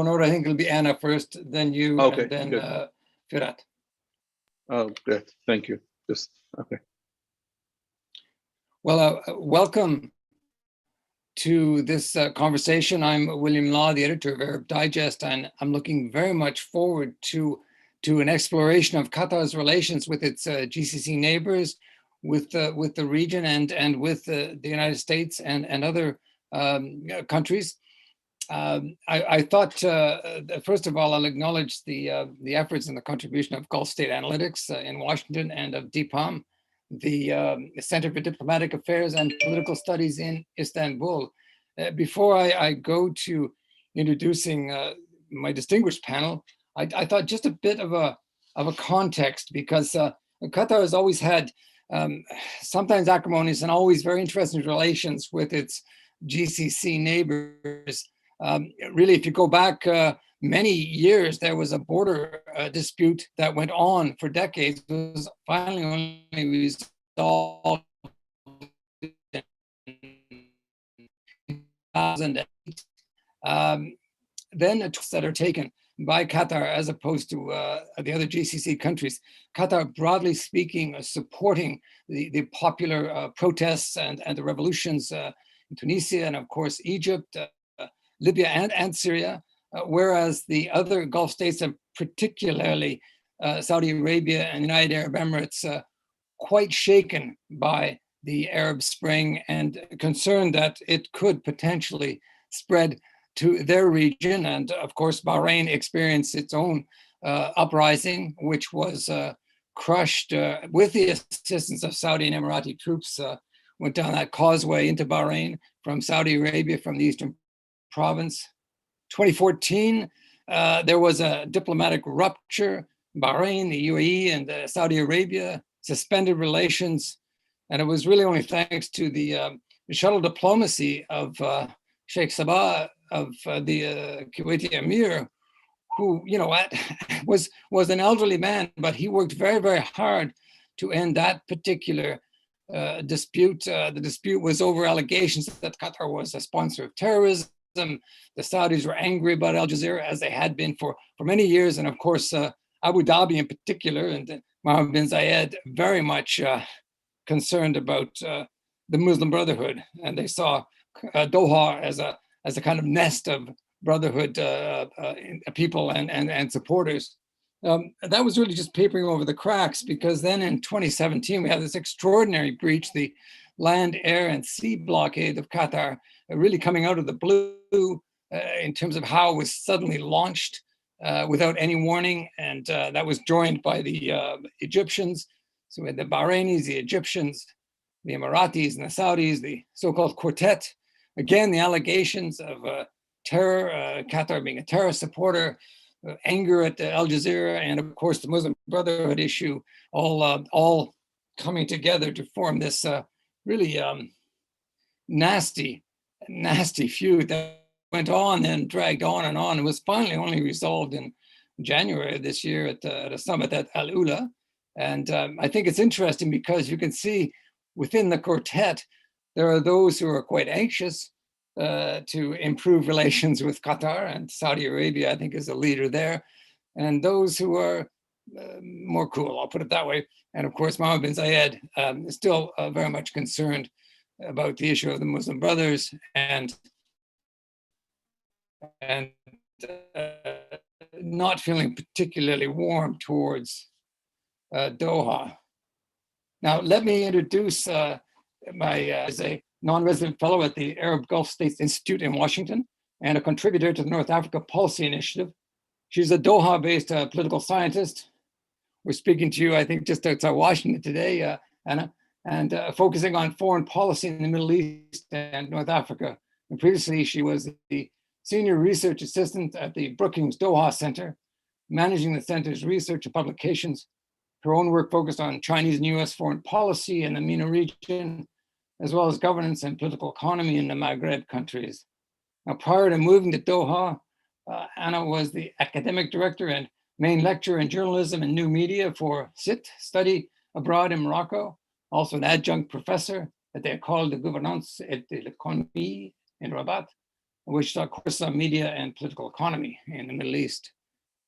in order. I think it'll be Anna first, then you, Okay, and then good. Fırat. Oh, good. Thank you. Just okay. Well, welcome to this conversation. I'm William Law, the editor of Arab Digest, and I'm looking very much forward to an exploration of Qatar's relations with its GCC neighbors, with the region, and with the United States and other countries. I thought, first of all, I'll acknowledge the efforts and the contribution of Gulf State Analytics in Washington and of DİPAM, the Center for Diplomatic Affairs and Political Studies in Istanbul. Before I go to introducing my distinguished panel, I thought just a bit of a context, because Qatar has always had sometimes acrimonious and always very interesting relations with its GCC neighbors. Really, if you go back many years, there was a border dispute that went on for decades. It was finally only resolved in 2008. Then that are taken by Qatar as opposed to the other GCC countries. Qatar, broadly speaking, supporting the popular protests and the revolutions in Tunisia and, of course, Egypt, Libya and Syria, whereas the other Gulf states, and particularly Saudi Arabia and United Arab Emirates, quite shaken by the Arab Spring and concerned that it could potentially spread to their region. And of course, Bahrain experienced its own uprising, which was crushed with the assistance of Saudi and Emirati troops, went down that causeway into Bahrain from Saudi Arabia, from the eastern province. 2014, there was a diplomatic rupture. Bahrain, the UAE, and Saudi Arabia suspended relations. And it was really only thanks to the shuttle diplomacy of Sheikh Sabah, of the Kuwaiti Emir, who, you know, was an elderly man, but he worked very, very hard to end that particular dispute. The dispute was over allegations that Qatar was a sponsor of terrorism. The Saudis were angry about Al Jazeera, as they had been for many years. And of course, Abu Dhabi in particular, and Mohammed bin Zayed, very much concerned about the Muslim Brotherhood. And they saw Doha as a kind of nest of brotherhood people and supporters. That was really just papering over the cracks, because then in 2017, we had this extraordinary breach, the land, air, and sea blockade of Qatar, really coming out of the blue in terms of how it was suddenly launched without any warning. And that was joined by the Egyptians. So we had the Bahrainis, the Egyptians, the Emiratis, and the Saudis, the so-called quartet. Again, the allegations of terror, Qatar being a terror supporter, anger at Al Jazeera, and of course the Muslim Brotherhood issue, all coming together to form this really nasty feud that went on and dragged on and on. It was finally only resolved in January of this year at a summit at Al Ula. And I think it's interesting because you can see within the quartet, there are those who are quite anxious to improve relations with Qatar, and Saudi Arabia, I think, is a leader there. And those who are more cool, I'll put it that way. And of course, Mohammed bin Zayed is still very much concerned about the issue of the Muslim Brothers and not feeling particularly warm towards Doha. Now, let me introduce as a non-resident fellow at the Arab Gulf States Institute in Washington and a contributor to the North Africa Policy Initiative. She's a Doha-based political scientist. We're speaking to you, I think, just outside Washington today, Anna, and focusing on foreign policy in the Middle East and North Africa. And previously, she was the senior research assistant at the Brookings Doha Center, managing the center's research and publications. Her own work focused on Chinese and US foreign policy in the MENA region, as well as governance and political economy in the Maghreb countries. Now, prior to moving to Doha, Anna was the academic director and main lecturer in journalism and new media for SIT, Study Abroad in Morocco, also an adjunct professor at the École de Gouvernance et de l'Économie in Rabat, which taught courses on media and political economy in the Middle East.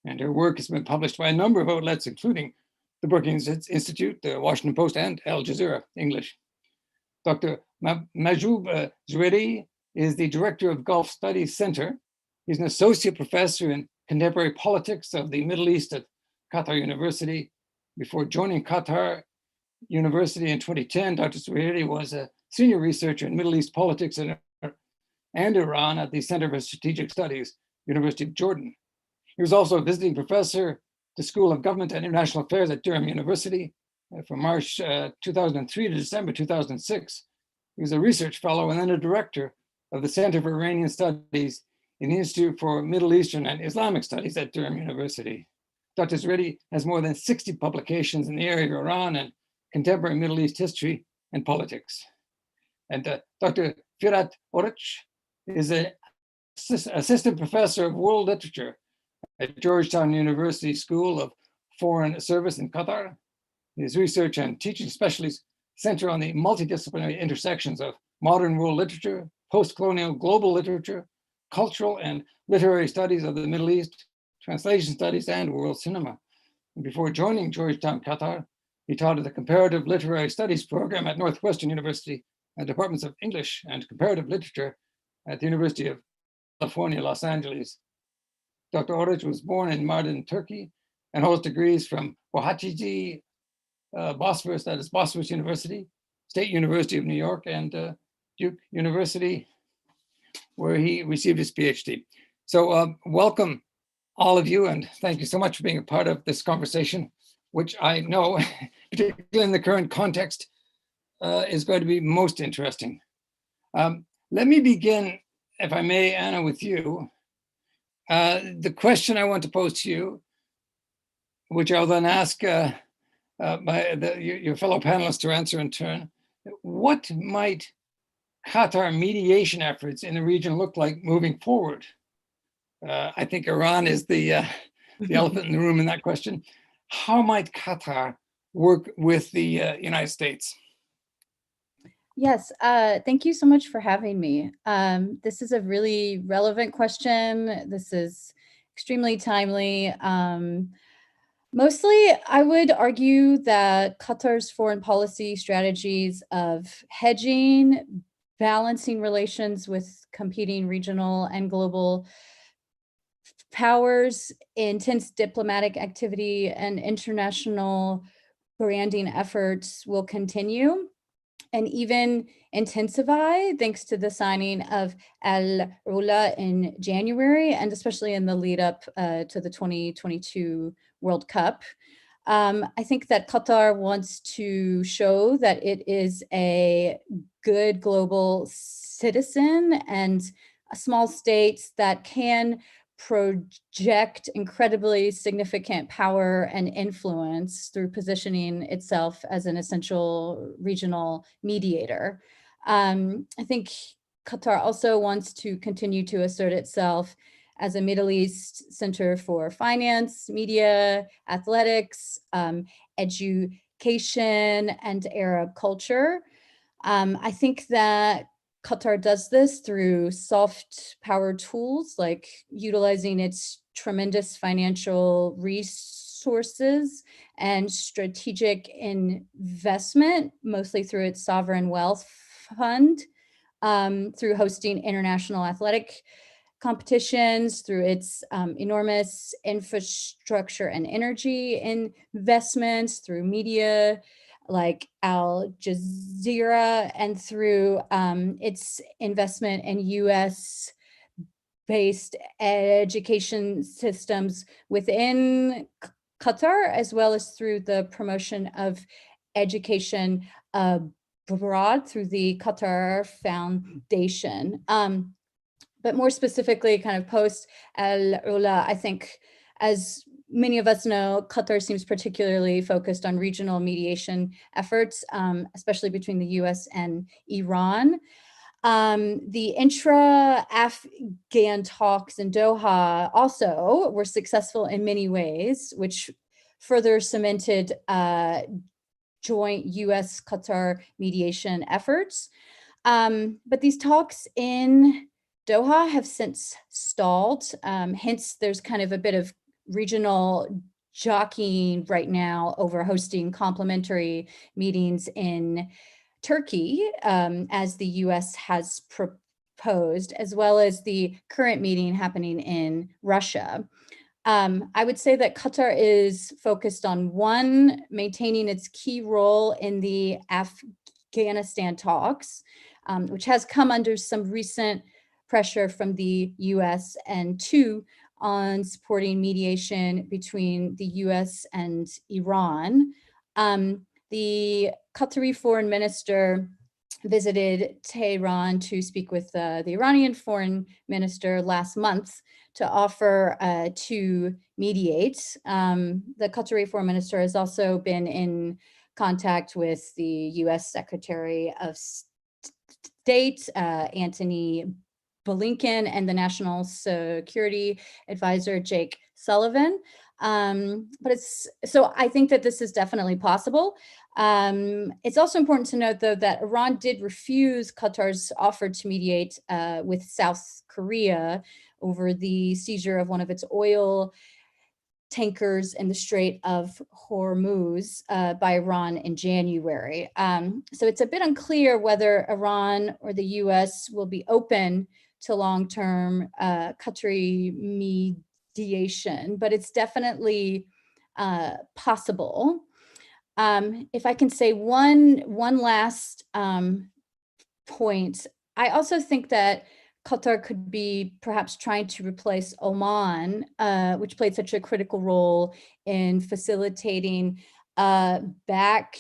And her work has been published by a number of outlets, including the Brookings Institute, the Washington Post, and Al Jazeera English. Dr. Mahjoob ZWEIRI is the director of Gulf Studies Center. He's an associate professor in contemporary politics of the Middle East at Qatar University. Before joining Qatar University in 2010, Dr. ZWEIRI was a senior researcher in Middle East politics and Iran at the Center for Strategic Studies, University of Jordan. He was also a visiting professor at the School of Government and International Affairs at Durham University from March 2003 to December 2006. He was a research fellow and then a director of the Center for Iranian Studies in the Institute for Middle Eastern and Islamic Studies at Durham University. Dr. ZWEIRI has more than 60 publications in the area of Iran and contemporary Middle East history and politics. And Dr. Fırat ORUÇ is an assistant professor of world literature at Georgetown University School of Foreign Service in Qatar. His research and teaching specialties center on the multidisciplinary intersections of modern world literature, post-colonial global literature, cultural and literary studies of the Middle East, translation studies, and world cinema. And before joining Georgetown, Qatar, he taught at the Comparative Literary Studies program at Northwestern University and departments of English and Comparative Literature at the University of California, Los Angeles. Dr. ORUÇ was born in Mardin, Turkey, and holds degrees from Boğaziçi, Bosphorus, that is Bosphorus University, State University of New York, and Duke University, where he received his PhD. So welcome all of you, and thank you so much for being a part of this conversation, which I know, particularly in the current context, is going to be most interesting. Let me begin, if I may, Anna, with you. The question I want to pose to you, which I'll then ask your fellow panelists to answer in turn, what might Qatar mediation efforts in the region look like moving forward? I think Iran is the elephant in the room in that question. How might Qatar work with the United States? Yes, thank you so much for having me. This is a really relevant question. This is extremely timely. Mostly, I would argue that Qatar's foreign policy strategies of hedging, balancing relations with competing regional and global powers, intense diplomatic activity, and international branding efforts will continue and even intensify thanks to the signing of Al-Ula in January, and especially in the lead up to the 2022 World Cup. I think that Qatar wants to show that it is a good global citizen and a small state that can project incredibly significant power and influence through positioning itself as an essential regional mediator. I think Qatar also wants to continue to assert itself as a Middle East center for finance, media, athletics, education, and Arab culture. I think that Qatar does this through soft power tools, like utilizing its tremendous financial resources and strategic investment, mostly through its sovereign wealth fund, through hosting international athletic competitions, through its enormous infrastructure and energy investments, through media like Al Jazeera, and through its investment in US-based education systems within Qatar, as well as through the promotion of education abroad through the Qatar Foundation. But more specifically, kind of post Al-Ula, I think, as many of us know, Qatar seems particularly focused on regional mediation efforts, especially between the US and Iran. The intra-Afghan talks in Doha also were successful in many ways, which further cemented joint US-Qatar mediation efforts. But these talks in Doha have since stalled. Hence, there's kind of a bit of regional jockeying right now over hosting complementary meetings in Turkey, as the US has proposed, as well as the current meeting happening in Russia. I would say that Qatar is focused on, one, maintaining its key role in the Afghanistan talks, which has come under some recent pressure from the US, and two, on supporting mediation between the US and Iran. The Qatari foreign minister visited Tehran to speak with the Iranian foreign minister last month to offer to mediate. The Qatari foreign minister has also been in contact with the US Secretary of State, Antony Blinken, and the National Security Advisor, Jake Sullivan. So I think that this is definitely possible. It's also important to note, though, that Iran did refuse Qatar's offer to mediate with South Korea over the seizure of one of its oil tankers in the Strait of Hormuz by Iran in January. So it's a bit unclear whether Iran or the US will be open to long-term Qatari mediation, but it's definitely possible. If I can say one last point, I also think that Qatar could be perhaps trying to replace Oman, which played such a critical role in facilitating back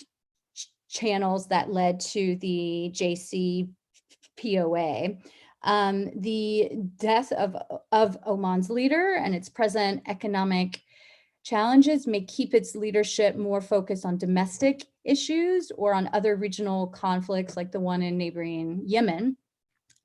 channels that led to the JCPOA. The death of Oman's leader and its present economic challenges may keep its leadership more focused on domestic issues or on other regional conflicts like the one in neighboring Yemen.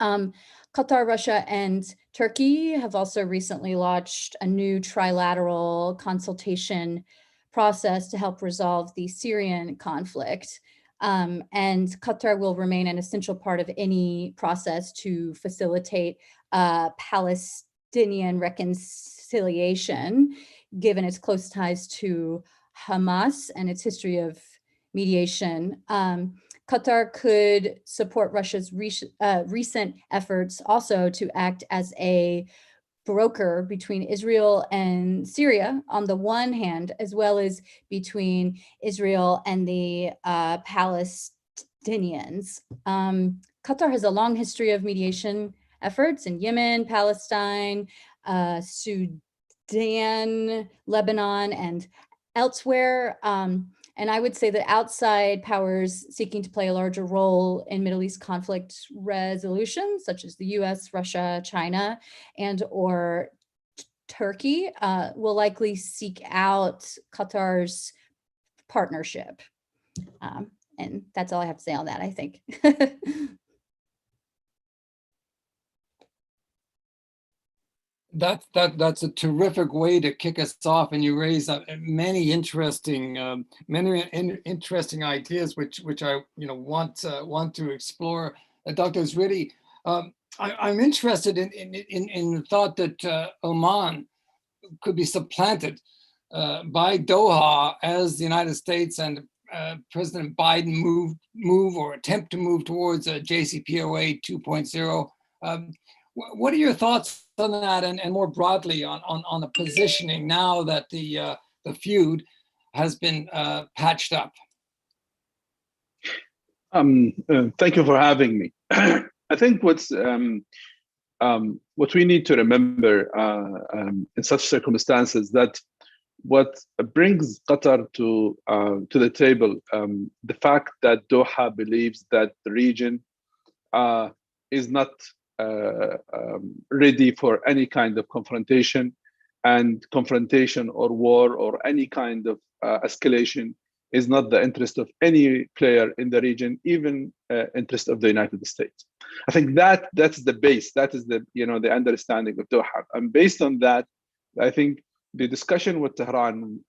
Qatar, Russia, and Turkey have also recently launched a new trilateral consultation process to help resolve the Syrian conflict. And Qatar will remain an essential part of any process to facilitate Palestinian reconciliation, given its close ties to Hamas and its history of mediation. Qatar could support Russia's recent efforts also to act as a broker between Israel and Syria on the one hand, as well as between Israel and the Palestinians. Qatar has a long history of mediation efforts in Yemen, Palestine, Sudan, Lebanon, and elsewhere. And I would say that outside powers seeking to play a larger role in Middle East conflict resolution, such as the US, Russia, China, and or Turkey, will likely seek out Qatar's partnership. And that's all I have to say on that, I think. That's a terrific way to kick us off, and you raise many interesting ideas, which I want to explore. Dr. ZWEIRI, I'm interested in the thought that Oman could be supplanted by Doha as the United States and President Biden move or attempt to move towards a JCPOA 2.0. What are your thoughts on that, and more broadly on the positioning now that the feud has been patched up? Thank you for having me. I think what we need to remember in such circumstances, that what brings Qatar to the table, the fact that Doha believes that the region is not ready for any kind of confrontation or war or any kind of escalation is not the interest of any player in the region, even interest of the United States. I think that's the base. That is the the understanding of Doha. And based on that, I think the discussion with Tehran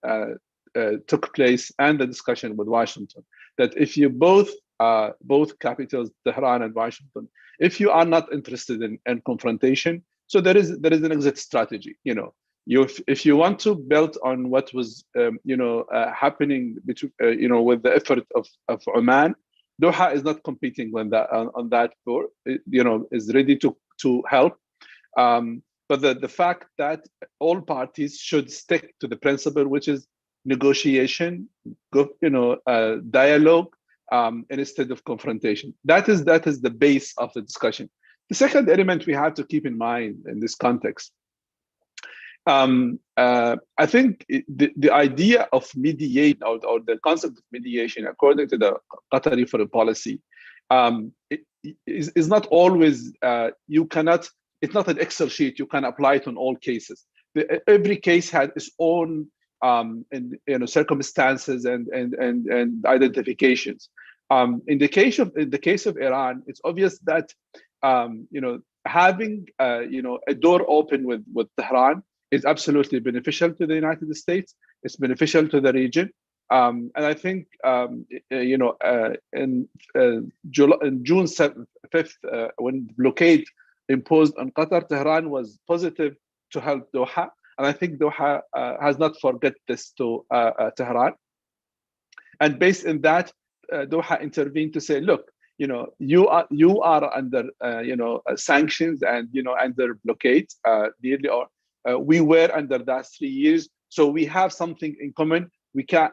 took place, and the discussion with Washington, that if you both both capitals, Tehran and Washington. If you are not interested in confrontation, so there is an exit strategy. If you want to build on what was happening between with the effort of Oman, Doha is not competing on that floor. Is ready to help. But the fact that all parties should stick to the principle, which is negotiation, dialogue, instead of confrontation. That is the base of the discussion. The second element we have to keep in mind in this context, I think the idea of mediate or the concept of mediation, according to the Qatari foreign policy, is not always, you cannot, it's not an Excel sheet, you can apply it on all cases. Every case had its own circumstances and identifications. In the case of Iran, it's obvious that having a door open with Tehran is absolutely beneficial to the United States. It's beneficial to the region, and I think in June 5th, when blockade imposed on Qatar, Tehran was positive to help Doha, and I think Doha has not forgot this to Tehran. And based on that, Doha intervened to say, look, you are under sanctions and under blockade, nearly, or we were under that 3 years, so we have something in common.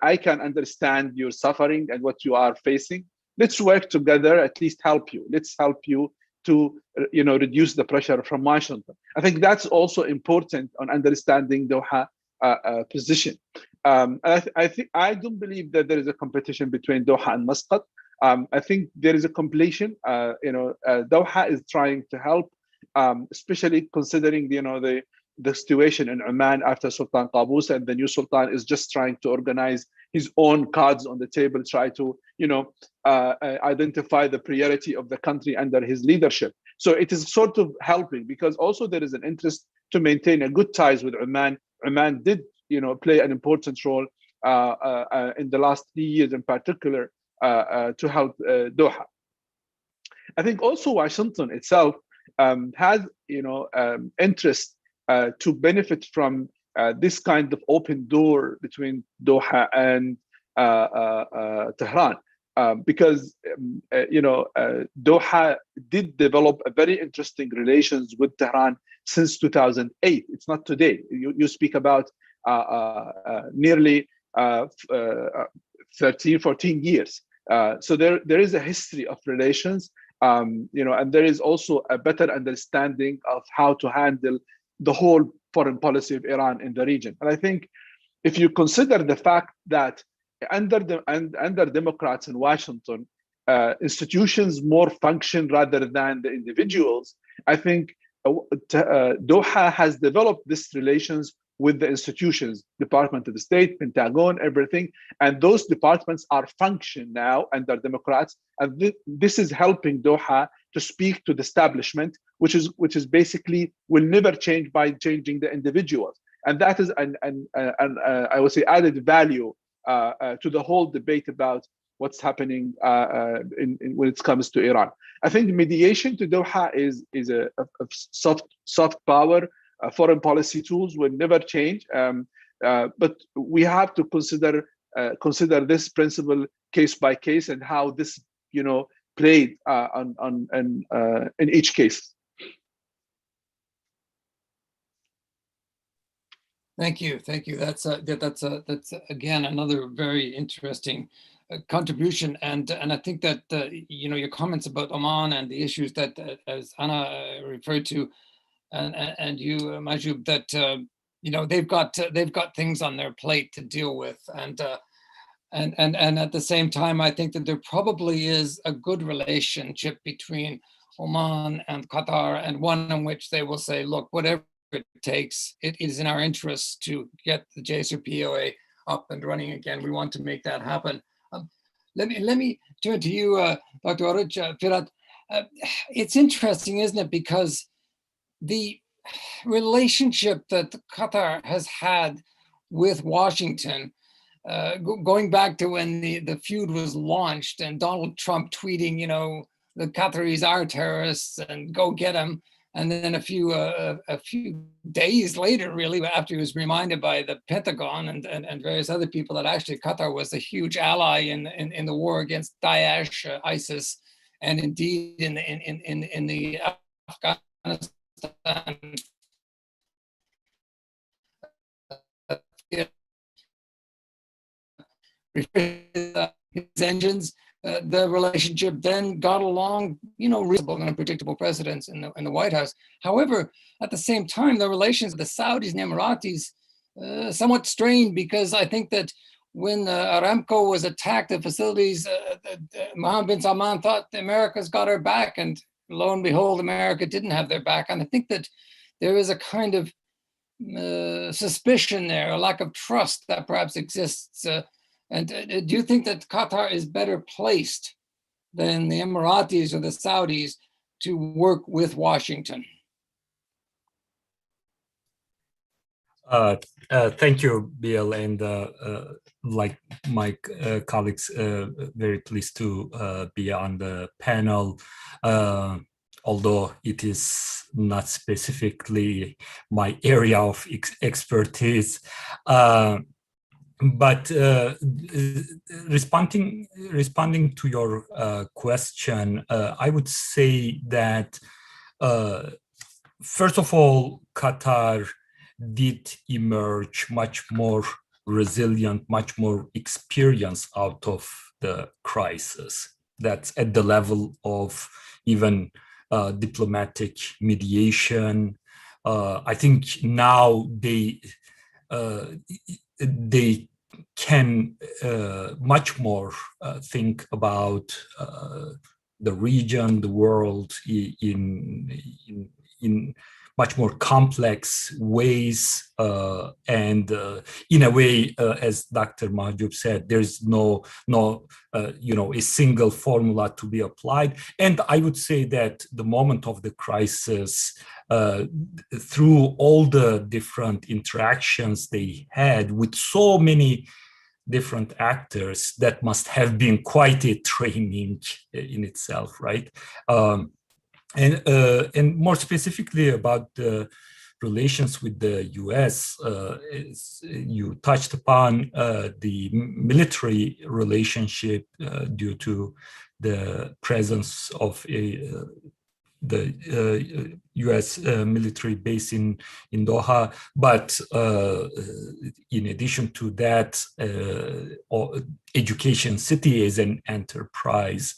I can understand your suffering and what you are facing. Let's work together, at least help you. Let's help you to reduce the pressure from Washington. I think that's also important on understanding Doha position. And I don't believe that there is a competition between Doha and Muscat. I think there is a completion. Doha is trying to help, especially considering the situation in Oman after Sultan Qaboos, and the new Sultan is just trying to organize his own cards on the table, try to identify the priority of the country under his leadership. So it is sort of helping, because also there is an interest to maintain a good ties with Oman. Oman did play an important role in the last 3 years in particular to help Doha. I think also Washington itself has interest to benefit from this kind of open door between Doha and Tehran, because Doha did develop a very interesting relations with Tehran since 2008. It's not today. You speak about nearly 13, 14 years. So there is a history of relations, and there is also a better understanding of how to handle the whole foreign policy of Iran in the region. And I think if you consider the fact that under Democrats in Washington, institutions more function rather than the individuals, I think Doha has developed these relations with the institutions, Department of State, Pentagon, everything, and those departments are function now under Democrats, and this is helping Doha to speak to the establishment, which is basically will never change by changing the individuals, and that is an I would say added value to the whole debate about what's happening when it comes to Iran. I think mediation to Doha is a soft power. Foreign policy tools will never change, but we have to consider this principle case by case and how this played in each case. Thank you. That's again another very interesting contribution, and I think that your comments about Oman and the issues that as Anna referred to, and you, Mahjoob, that they've got things on their plate to deal with, and at the same time, I think that there probably is a good relationship between Oman and Qatar, and one in which they will say, look, whatever it takes, it is in our interest to get the JCPOA up and running again. We want to make that happen. Let me turn to you, Dr. ORUÇ, Fırat. It's interesting, isn't it? Because the relationship that Qatar has had with Washington going back to when the feud was launched and Donald Trump tweeting, you know, the Qataris are terrorists and go get them. And then a few days later, really, after he was reminded by the Pentagon and various other people that actually Qatar was a huge ally in the war against Daesh, ISIS, and indeed in the Afghanistan his engines. The relationship then got along, you know, reasonable and unpredictable precedents in the White House. However, at the same time, the relations with the Saudis and Emiratis somewhat strained, because I think that when Aramco was attacked, the facilities, Mohammed bin Salman thought America's got our back, and lo and behold, America didn't have their back. And I think that there is a kind of suspicion there, a lack of trust that perhaps exists. And do you think that Qatar is better placed than the Emiratis or the Saudis to work with Washington? Thank you, Bill, and like my colleagues, very pleased to be on the panel. Although it is not specifically my area of expertise. But responding to your question, I would say that first of all, Qatar did emerge much more resilient, much more experienced out of the crisis. That's at the level of even diplomatic mediation. I think now they can much more think about the region, the world in much more complex ways, and in a way, as Dr. Mahjoob said, there's no a single formula to be applied. And I would say that the moment of the crisis, through all the different interactions they had with so many different actors, that must have been quite a training in itself, right? And more specifically about the relations with the US, you touched upon the military relationship due to the presence of the US military base in Doha. But in addition to that, Education City is an enterprise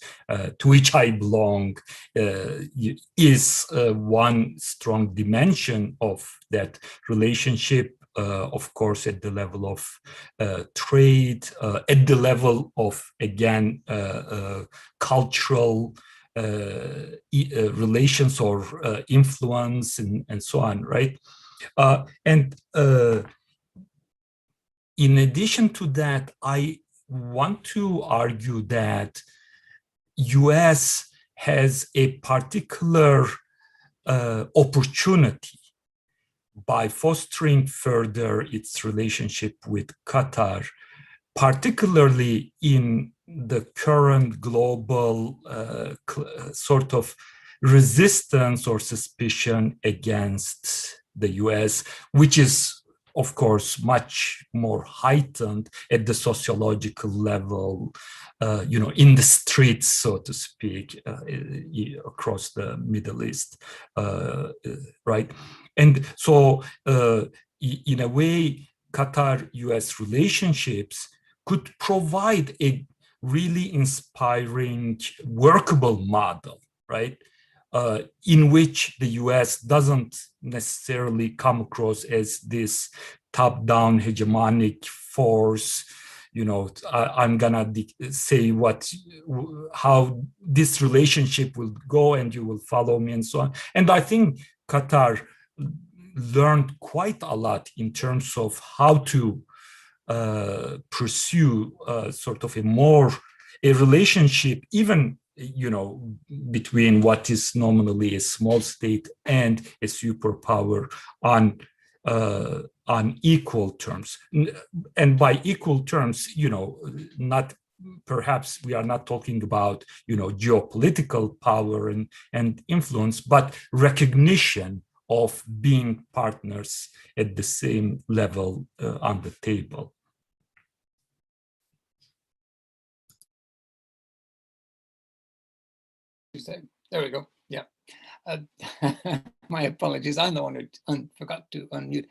to which I belong, is one strong dimension of that relationship. Of course, at the level of trade, at the level of, again, cultural relations or influence and so on, right? And in addition to that, I want to argue that US has a particular opportunity by fostering further its relationship with Qatar, particularly in the current global sort of resistance or suspicion against the US, which is, of course, much more heightened at the sociological level, in the streets, so to speak, across the Middle East, right? And so, in a way, Qatar-US relationships could provide a really inspiring, workable model, right? In which the US doesn't necessarily come across as this top-down hegemonic force. I'm gonna say how this relationship will go, and you will follow me, and so on. And I think Qatar learned quite a lot in terms of how to pursue sort of a relationship, even between what is nominally a small state and a superpower on on equal terms. And by equal terms, not perhaps we are not talking about, geopolitical power and influence, but recognition of being partners at the same level on the table. There we go. Yeah. My apologies. I'm the one who forgot to unmute.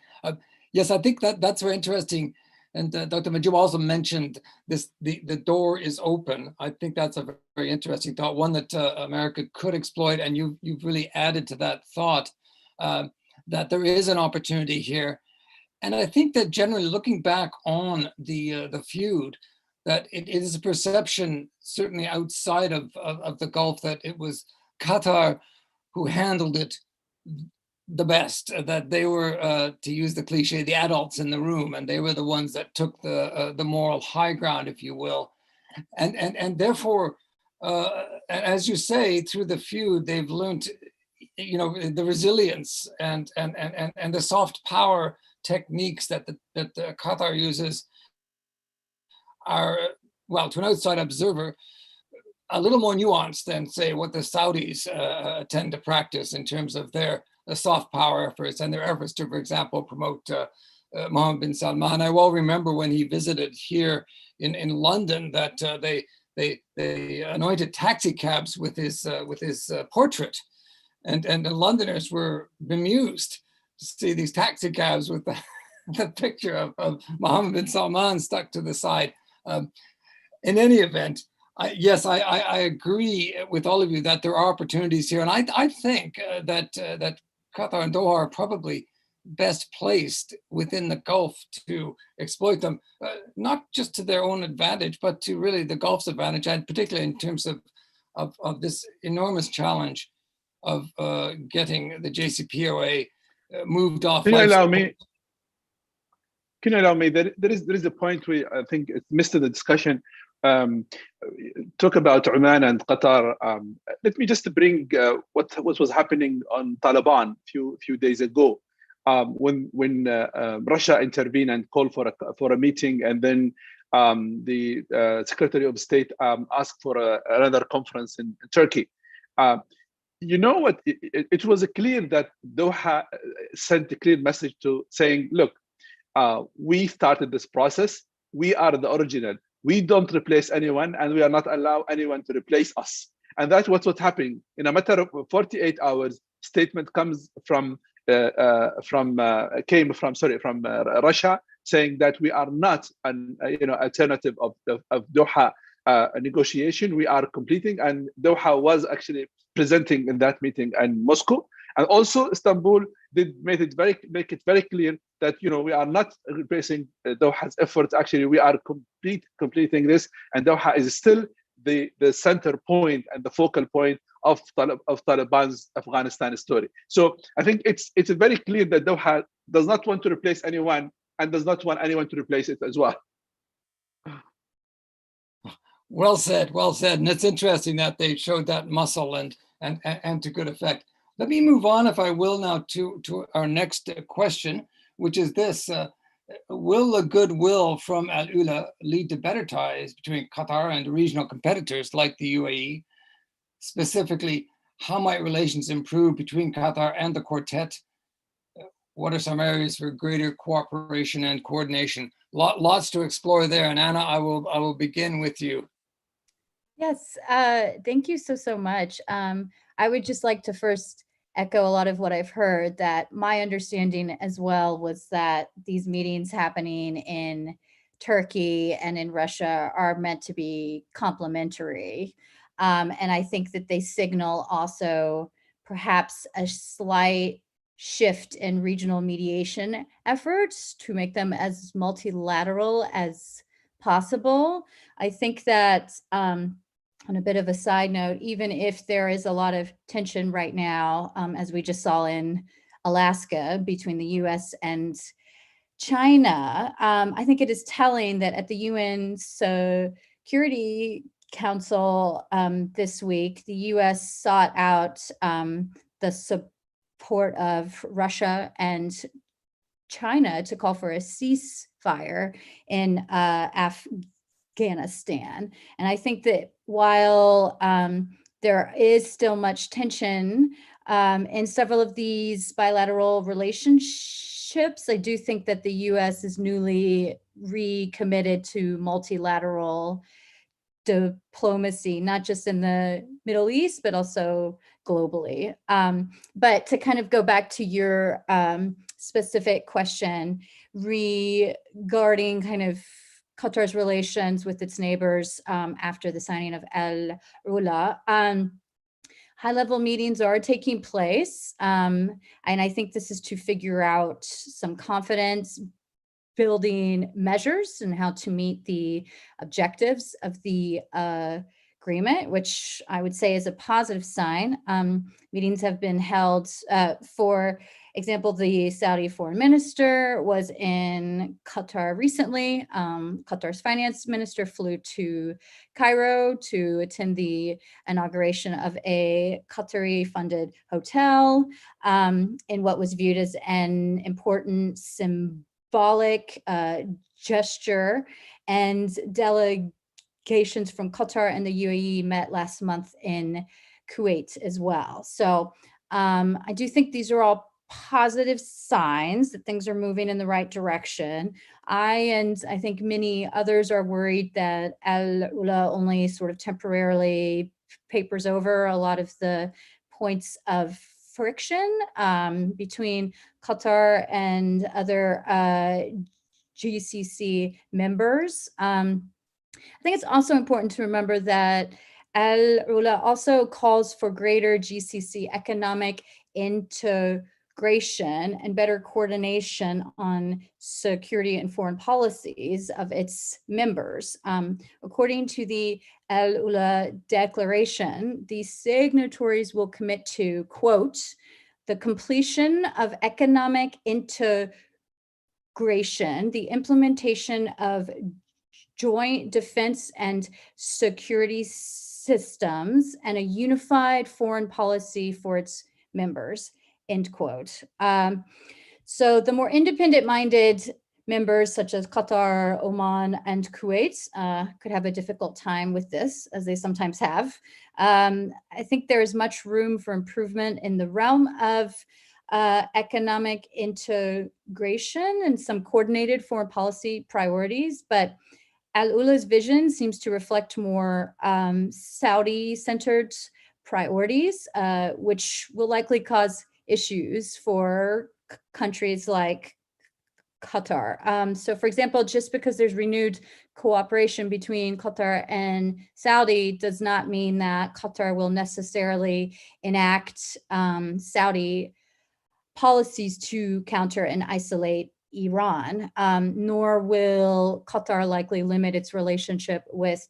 Yes, I think that's very interesting. And Dr. Mahjoob also mentioned this, the door is open. I think that's a very interesting thought, one that America could exploit. And you've really added to that thought that there is an opportunity here. And I think that generally looking back on the feud, that it is a perception, certainly outside of the Gulf, that it was Qatar who handled it the best, that they were, to use the cliche, the adults in the room, and they were the ones that took the moral high ground, if you will. And therefore, as you say, through the feud, they've learned, the resilience and the soft power techniques that Qatar uses are, well, to an outside observer, a little more nuanced than, say, what the Saudis tend to practice in terms of their soft power efforts and their efforts to, for example, promote Mohammed bin Salman. I well remember when he visited here in London that they anointed taxi cabs with his portrait, and the Londoners were bemused to see these taxi cabs with the picture of Mohammed bin Salman stuck to the side. In any event, yes, I agree with all of you that there are opportunities here, and I think that Qatar and Doha are probably best placed within the Gulf to exploit them, not just to their own advantage, but to really the Gulf's advantage, and particularly in terms of this enormous challenge of getting the JCPOA moved off. Can you allow me? Can you allow me? There is a point where I think it's missed in the discussion. Talk about Oman and Qatar. Let me just bring what was happening on Taliban few days ago, when Russia intervened and called for a meeting, and then the Secretary of State asked for another conference in Turkey. You know what? It was clear that Doha sent a clear message to saying, look, we started this process. We are the original. We don't replace anyone, and we are not allow anyone to replace us. And that's what's happening. In a matter of 48 hours, statement comes from Russia saying that we are not an alternative of Doha negotiation. We are completing, and Doha was actually presenting in that meeting in Moscow. And also Istanbul did make it very clear that we are not replacing Doha's efforts. Actually, we are completing this, and Doha is still the center point and the focal point of Taliban's Afghanistan story. So I think it's very clear that Doha does not want to replace anyone and does not want anyone to replace it as well. Well said, well said. And it's interesting that they showed that muscle and to good effect. Let me move on, if I will, now to our next question, which is this. Will the goodwill from Al Ula lead to better ties between Qatar and regional competitors like the UAE? Specifically, how might relations improve between Qatar and the Quartet? What are some areas for greater cooperation and coordination? Lots to explore there. And Anna, I will begin with you. Yes, thank you so much. I would just like to first echo a lot of what I've heard, that my understanding as well was that these meetings happening in Turkey and in Russia are meant to be complementary. And I think that they signal also perhaps a slight shift in regional mediation efforts to make them as multilateral as possible. I think that on a bit of a side note, even if there is a lot of tension right now, as we just saw in Alaska between the US and China, I think it is telling that at the UN Security Council this week, the US sought out the support of Russia and China to call for a ceasefire in Afghanistan. And I think that while there is still much tension in several of these bilateral relationships, I do think that the US is newly recommitted to multilateral diplomacy, not just in the Middle East, but also globally. But to kind of go back to your specific question regarding kind of Qatar's relations with its neighbors after the signing of Al-Ula, high-level meetings are taking place. And I think this is to figure out some confidence building measures and how to meet the objectives of the agreement, which I would say is a positive sign. Meetings have been held, for example, the Saudi foreign minister was in Qatar recently. Qatar's finance minister flew to Cairo to attend the inauguration of a Qatari-funded hotel in what was viewed as an important symbolic gesture, and delegations from Qatar and the UAE met last month in Kuwait as well. So I do think these are all positive signs that things are moving in the right direction. I think many others are worried that Al-Ula only sort of temporarily papers over a lot of the points of friction between Qatar and other GCC members. I think it's also important to remember that Al-Ula also calls for greater GCC economic integration and better coordination on security and foreign policies of its members. According to the Al-Ula Declaration, the signatories will commit to, quote, the completion of economic integration, the implementation of joint defense and security systems, and a unified foreign policy for its members, end quote. So the more independent-minded members such as Qatar, Oman, and Kuwait could have a difficult time with this, as they sometimes have. I think there is much room for improvement in the realm of economic integration and some coordinated foreign policy priorities, but Al-Ula's vision seems to reflect more Saudi-centered priorities, which will likely cause issues for countries like Qatar. So for example, just because there's renewed cooperation between Qatar and Saudi does not mean that Qatar will necessarily enact Saudi policies to counter and isolate Iran, nor will Qatar likely limit its relationship with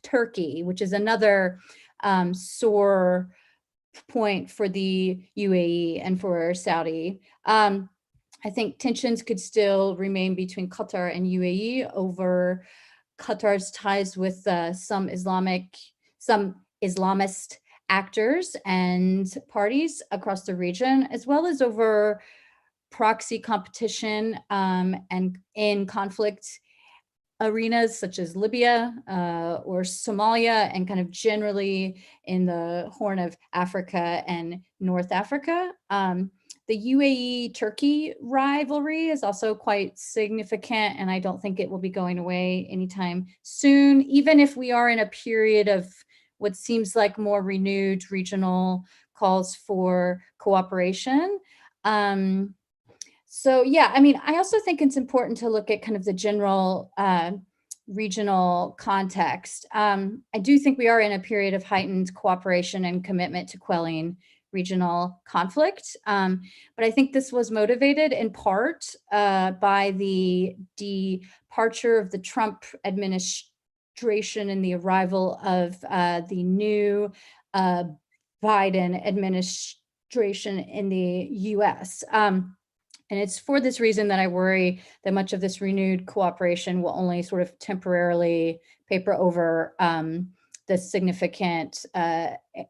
Turkey, which is another sore point for the UAE and for Saudi. I think tensions could still remain between Qatar and UAE over Qatar's ties with some Islamist actors and parties across the region, as well as over proxy competition and in conflict arenas such as Libya or Somalia, and kind of generally in the Horn of Africa and North Africa. The UAE-Turkey rivalry is also quite significant, and I don't think it will be going away anytime soon, even if we are in a period of what seems like more renewed regional calls for cooperation. So yeah, I mean, I also think it's important to look at kind of the general regional context. I do think we are in a period of heightened cooperation and commitment to quelling regional conflict. But I think this was motivated in part by the departure of the Trump administration and the arrival of the new Biden administration in the US. And it's for this reason that I worry that much of this renewed cooperation will only sort of temporarily paper over the significant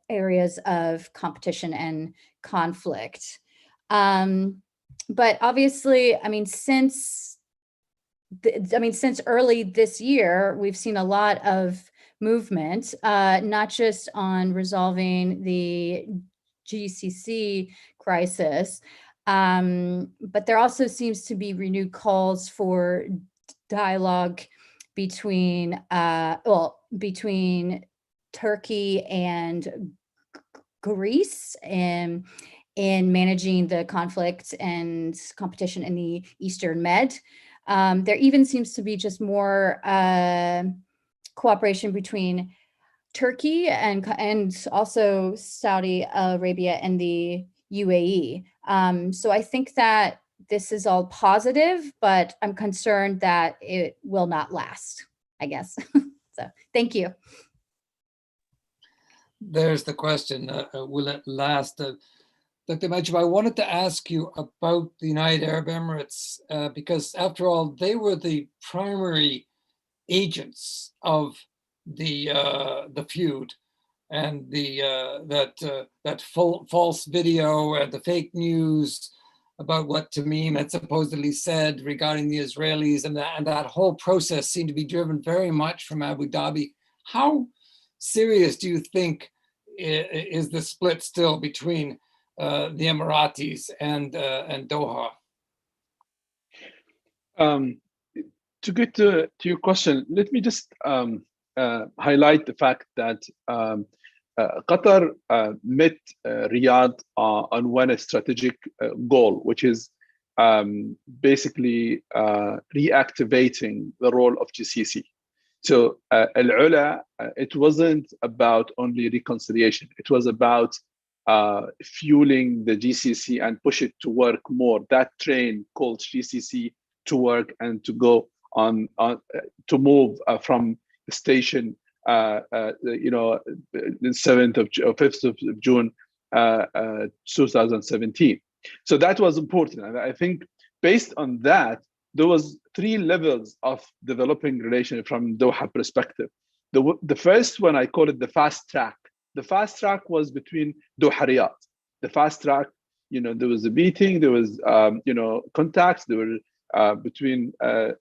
areas of competition and conflict. but obviously, I mean, since early this year, we've seen a lot of movement, not just on resolving the GCC crisis, but there also seems to be renewed calls for dialogue between Turkey and Greece and in managing the conflict and competition in the Eastern Med. There even seems to be just more cooperation between Turkey and also Saudi Arabia and the UAE. So I think that this is all positive, but I'm concerned that it will not last, I guess. So thank you. There's the question, will it last? Dr. Mahjoob, I wanted to ask you about the United Arab Emirates, because after all, they were the primary agents of the feud and that false video and the fake news about what Tamim had supposedly said regarding the Israelis, and that whole process seemed to be driven very much from Abu Dhabi. How serious do you think is the split still between the Emiratis and Doha? To get to your question, let me just highlight the fact that Qatar met Riyadh on one strategic goal, which is basically reactivating the role of GCC. So Al-Ula, it wasn't about only reconciliation. It was about fueling the GCC and push it to work more. That train called GCC to work and to go on to move from the station, the 5th of June, 2017. So that was important. And I think based on that, there was 3 levels of developing relation from Doha perspective. The first one, I call it the fast track. The fast track was between Doha Riyadh. The fast track, there was a meeting, there was, contacts, there were between the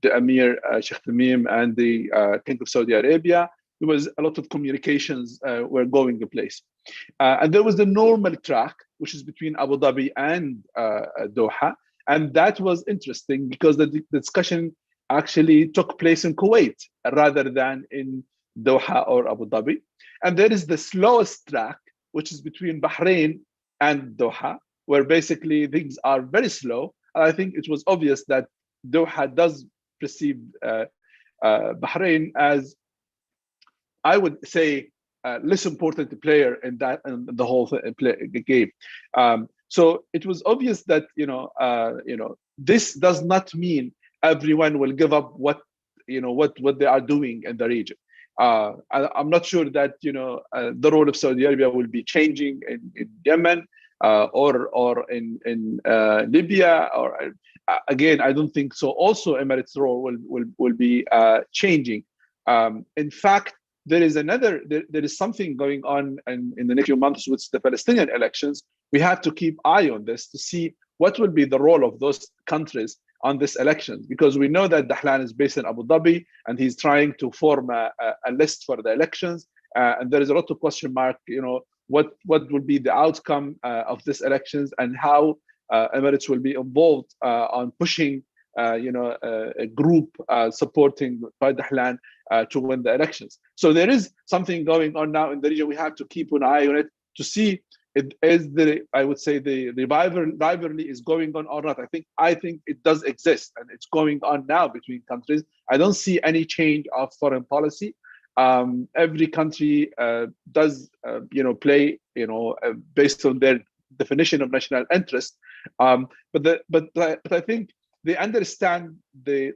Emir Sheikh Tamim and the King of Saudi Arabia. There was a lot of communications were going in place. And there was the normal track, which is between Abu Dhabi and Doha. And that was interesting because the discussion actually took place in Kuwait rather than in Doha or Abu Dhabi. And there is the slowest track, which is between Bahrain and Doha, where basically things are very slow. And I think it was obvious that Doha does perceive Bahrain as, I would say, less important player in that and the whole game. So it was obvious that this does not mean everyone will give up what they are doing in the region. I'm not sure that the role of Saudi Arabia will be changing in Yemen or in Libya. Or again, I don't think so. Also, Emirates' role will be changing. In fact, there is something going on in the next few months with the Palestinian elections. We have to keep eye on this to see what will be the role of those countries on this election, because we know that Dahlan is based in Abu Dhabi and he's trying to form a list for the elections. And there is a lot of question mark, what will be the outcome of these elections and how Emirates will be involved on pushing a group supporting by Dahlan to win the elections. So there is something going on now in the region. We have to keep an eye on it to see I would say the rivalry is going on or not. I think it does exist and it's going on now between countries. I don't see any change of foreign policy. Every country does play based on their definition of national interest. But I think they understand the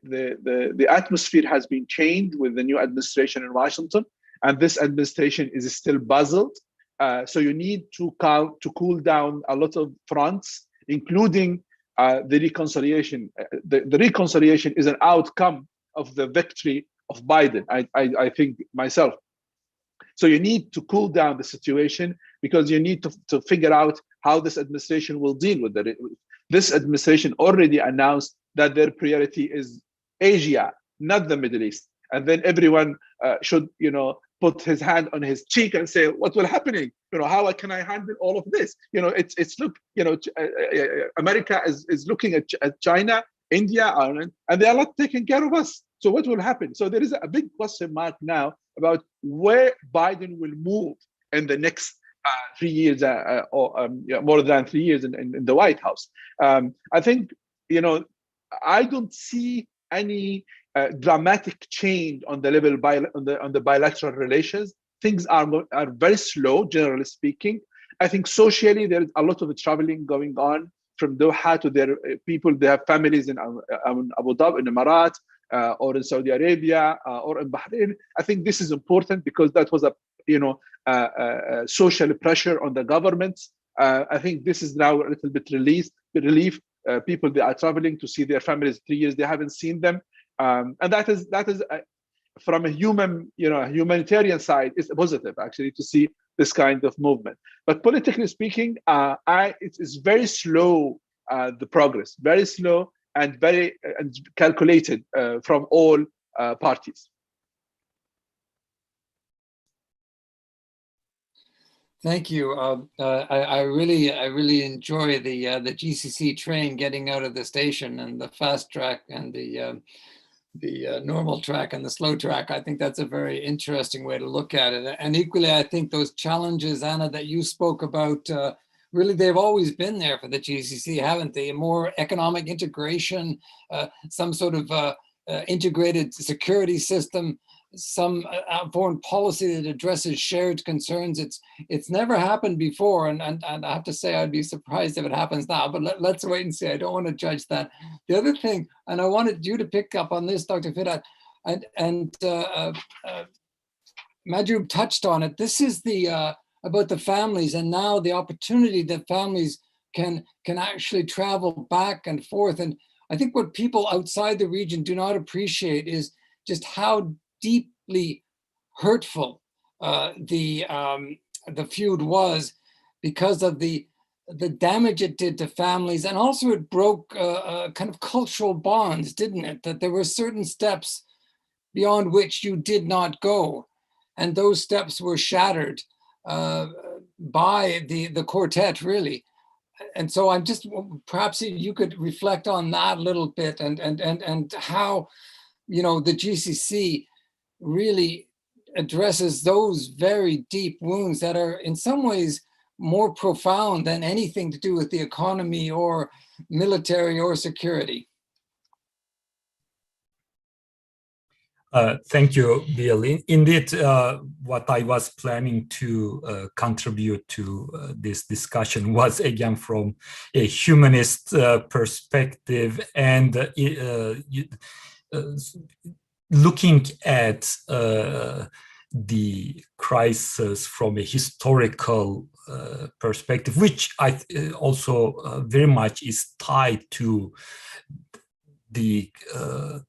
atmosphere has been changed with the new administration in Washington, and this administration is still puzzled. So you need to cool down a lot of fronts, including the reconciliation. The reconciliation is an outcome of the victory of Biden, I think myself. So you need to cool down the situation because you need to figure out how this administration will deal with it. this administration already announced that their priority is Asia, not the Middle East. And then everyone should, put his hand on his cheek and say, what will happening? How can I handle all of this? It's look, America is looking at China, India, Ireland, and they are not taking care of us. So what will happen? So there is a big question mark now about where Biden will move in the next 3 years, or more than 3 years in the White House. I think, I don't see any dramatic change on the level on the bilateral relations. Things are very slow, generally speaking. I think socially there is a lot of traveling going on from Doha to their people. They have families in Abu Dhabi, in Emirates, or in Saudi Arabia, or in Bahrain. I think this is important because that was a social pressure on the governments. I think this is now a little bit relief. People, they are traveling to see their families. 3 years they haven't seen them, and that is from a humanitarian side, it's positive actually to see this kind of movement. But politically speaking, it's very slow. The progress very slow and very calculated from all parties. Thank you. I really enjoy the GCC train getting out of the station, and the fast track and the normal track and the slow track. I think that's a very interesting way to look at it. And equally, I think those challenges, Anna, that you spoke about, really, they've always been there for the GCC, haven't they? More economic integration, some sort of integrated security system, some foreign policy that addresses shared concerns. It's never happened before, and I have to say I'd be surprised if it happens now, but let's wait and see. I don't want to judge that. The other thing, and I wanted you to pick up on this, Dr. Fırat, and Mahjoob touched on it. This is the about the families, and now the opportunity that families can actually travel back and forth. And I think what people outside the region do not appreciate is just how deeply hurtful the feud was, because of the damage it did to families, and also it broke kind of cultural bonds, didn't it? That there were certain steps beyond which you did not go, and those steps were shattered by the quartet, really. And so I'm just, perhaps you could reflect on that a little bit, and how, the GCC really addresses those very deep wounds that are in some ways more profound than anything to do with the economy or military or security. Thank you, Bill. Indeed, what I was planning to contribute to this discussion was again from a humanist perspective, and looking at the crisis from a historical perspective, which I also very much is tied to the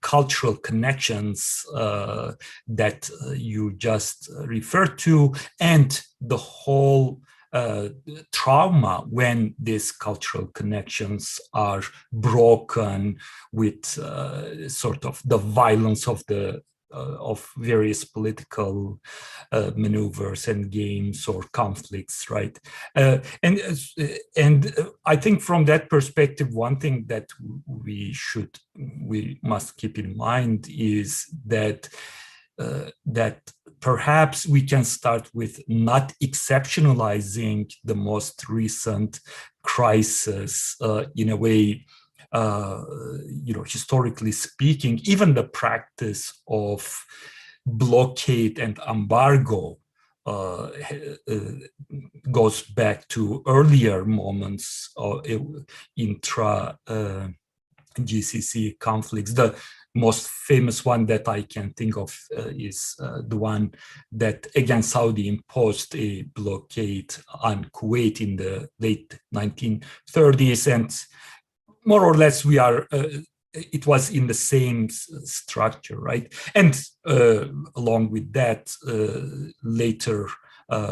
cultural connections that you just referred to, and the whole trauma when these cultural connections are broken with sort of the violence of various political maneuvers and games or conflicts, right? And I think from that perspective, one thing that we must keep in mind is that that perhaps we can start with not exceptionalizing the most recent crisis in a way. Historically speaking, even the practice of blockade and embargo goes back to earlier moments intra GCC conflicts. The most famous one that I can think of is the one that, again, Saudi imposed a blockade on Kuwait in the late 1930s, and more or less it was in the same structure, right? And along with that, later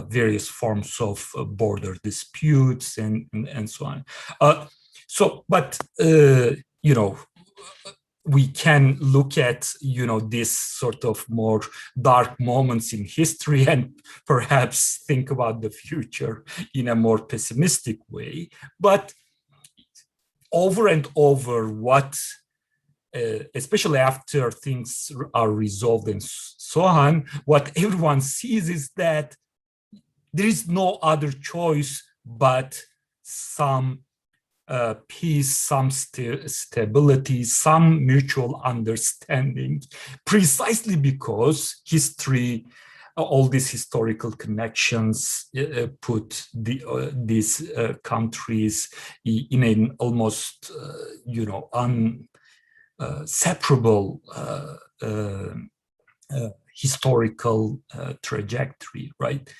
various forms of border disputes and so on. So, but we can look at this sort of more dark moments in history and perhaps think about the future in a more pessimistic way. But over and over, what especially after things are resolved and so on, what everyone sees is that there is no other choice but some peace, some stability, some mutual understanding, precisely because history, all these historical connections put these countries in an almost, separable historical trajectory, right?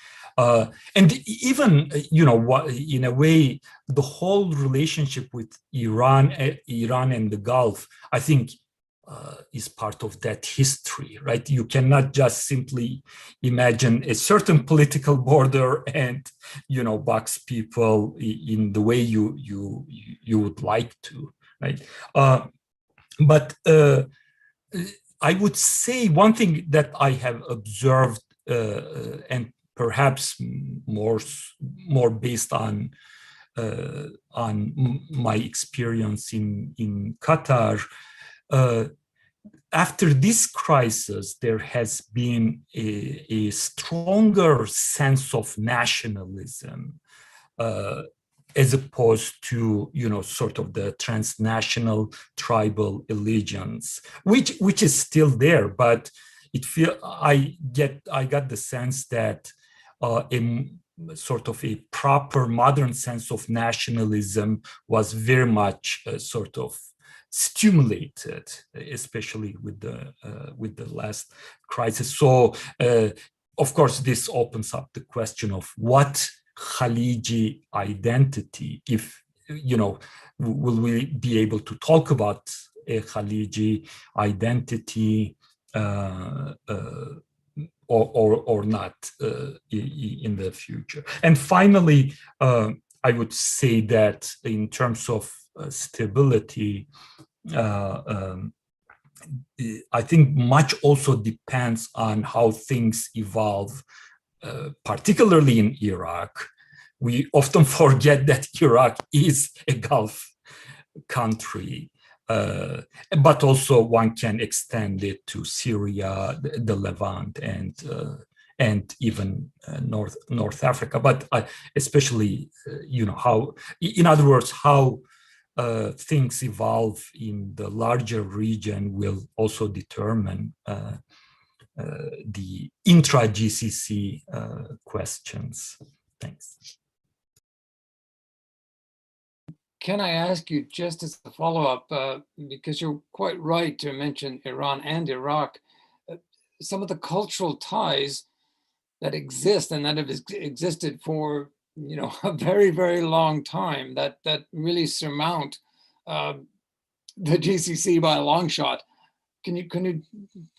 And even, in a way, the whole relationship with Iran and the Gulf, I think, is part of that history, right? You cannot just simply imagine a certain political border and, box people in the way you would like to, right? But I would say one thing that I have observed, and perhaps more based on my experience in Qatar, after this crisis, there has been a stronger sense of nationalism, as opposed to, sort of the transnational tribal allegiance, which is still there, but I got the sense that a sort of a proper modern sense of nationalism was very much sort of stimulated, especially with the last crisis. So, of course, this opens up the question of what Khaliji identity, if, will we be able to talk about a Khaliji identity or not in the future. And finally, I would say that in terms of stability, I think much also depends on how things evolve, particularly in Iraq. We often forget that Iraq is a Gulf country, but also one can extend it to Syria, the Levant, and even North Africa. But especially, how, in other words, how things evolve in the larger region will also determine the intra-GCC questions. Thanks. Can I ask you, just as a follow-up, because you're quite right to mention Iran and Iraq, some of the cultural ties that exist and that have existed for a very, very long time, that really surmount the GCC by a long shot. Can you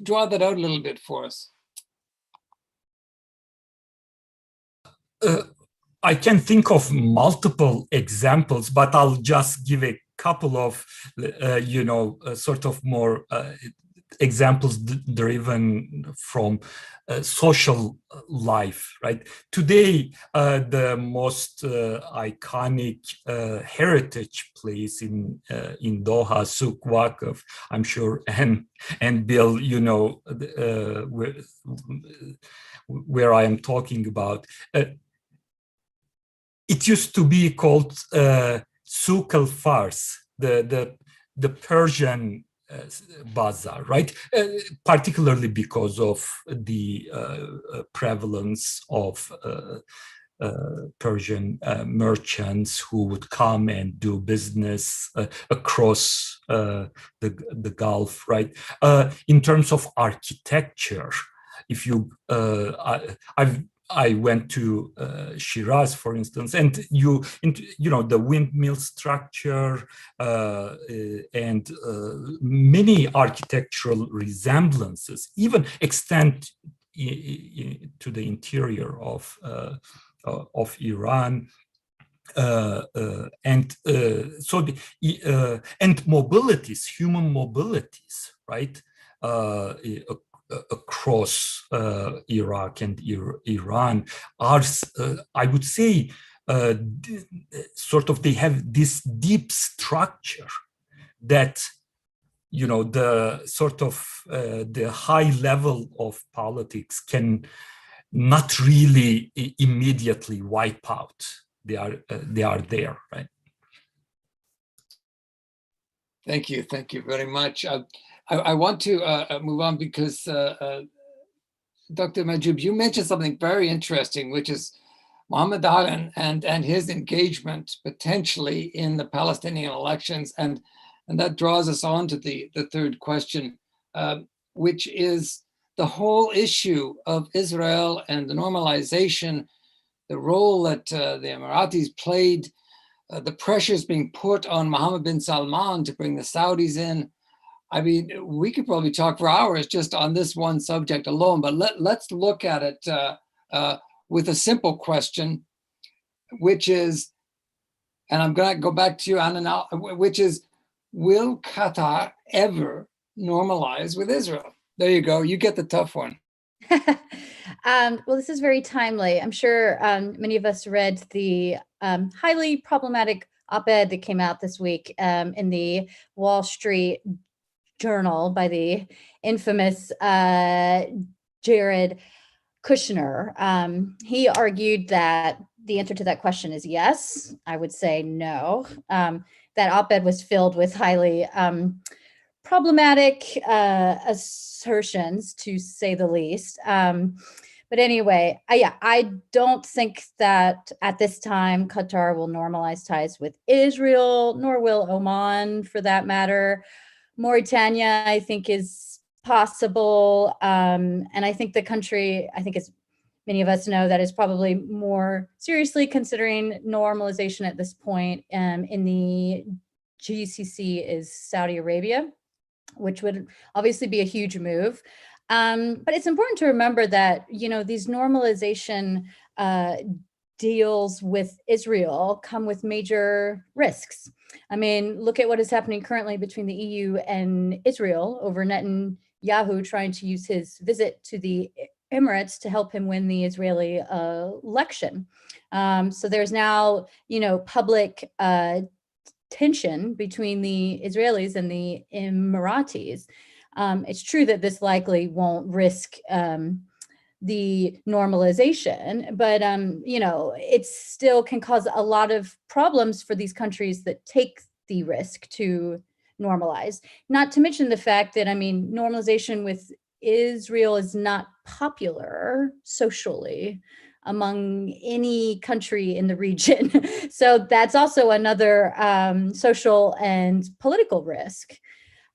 draw that out a little bit for us? I can think of multiple examples, but I'll just give a couple of, sort of more examples driven from social life, right? Today, the most iconic heritage place in Doha, Souk Waqf, I'm sure, and Bill, where I am talking about. It used to be called Souk al-Fars, the Persian bazaar, right? Particularly because of the prevalence of Persian merchants who would come and do business across the Gulf, right? In terms of architecture, if you, I went to Shiraz, for instance, and the windmill structure and many architectural resemblances even extend to the interior of Iran. So and mobilities, human mobilities, right, across Iraq and Iran are, I would say, sort of, they have this deep structure that, you know, the sort of the high level of politics can not really immediately wipe out. They are there, right? Thank you very much. I want to move on because Dr. Mahjoob, you mentioned something very interesting, which is Mohammed Alan and his engagement potentially in the Palestinian elections, and that draws us on to the third question, which is the whole issue of Israel and the normalization, the role that the Emiratis played, the pressures being put on Mohammed bin Salman to bring the Saudis in. I mean, we could probably talk for hours just on this one subject alone, but let's look at it with a simple question, which is, and I'm going to go back to you, Anna, now, which is, will Qatar ever normalize with Israel? There you go. You get the tough one. Well, this is very timely. I'm sure many of us read the highly problematic op-ed that came out this week in the Wall Street Journal by the infamous Jared Kushner. He argued that the answer to that question is yes. I would say no. That op-ed was filled with highly problematic assertions, to say the least. But anyway, I don't think that at this time Qatar will normalize ties with Israel, nor will Oman, for that matter. Mauritania, I think, is possible. And I think the country, I think, as many of us know, that is probably more seriously considering normalization at this point in the GCC is Saudi Arabia, which would obviously be a huge move. But it's important to remember that, you know, these normalization deals with Israel come with major risks. I mean, look at what is happening currently between the EU and Israel over Netanyahu trying to use his visit to the Emirates to help him win the Israeli election. So there's now, you know, public tension between the Israelis and the Emiratis. It's true that this likely won't risk the normalization, but you know, it still can cause a lot of problems for these countries that take the risk to normalize. Not to mention the fact that, I mean, normalization with Israel is not popular socially among any country in the region. So that's also another social and political risk.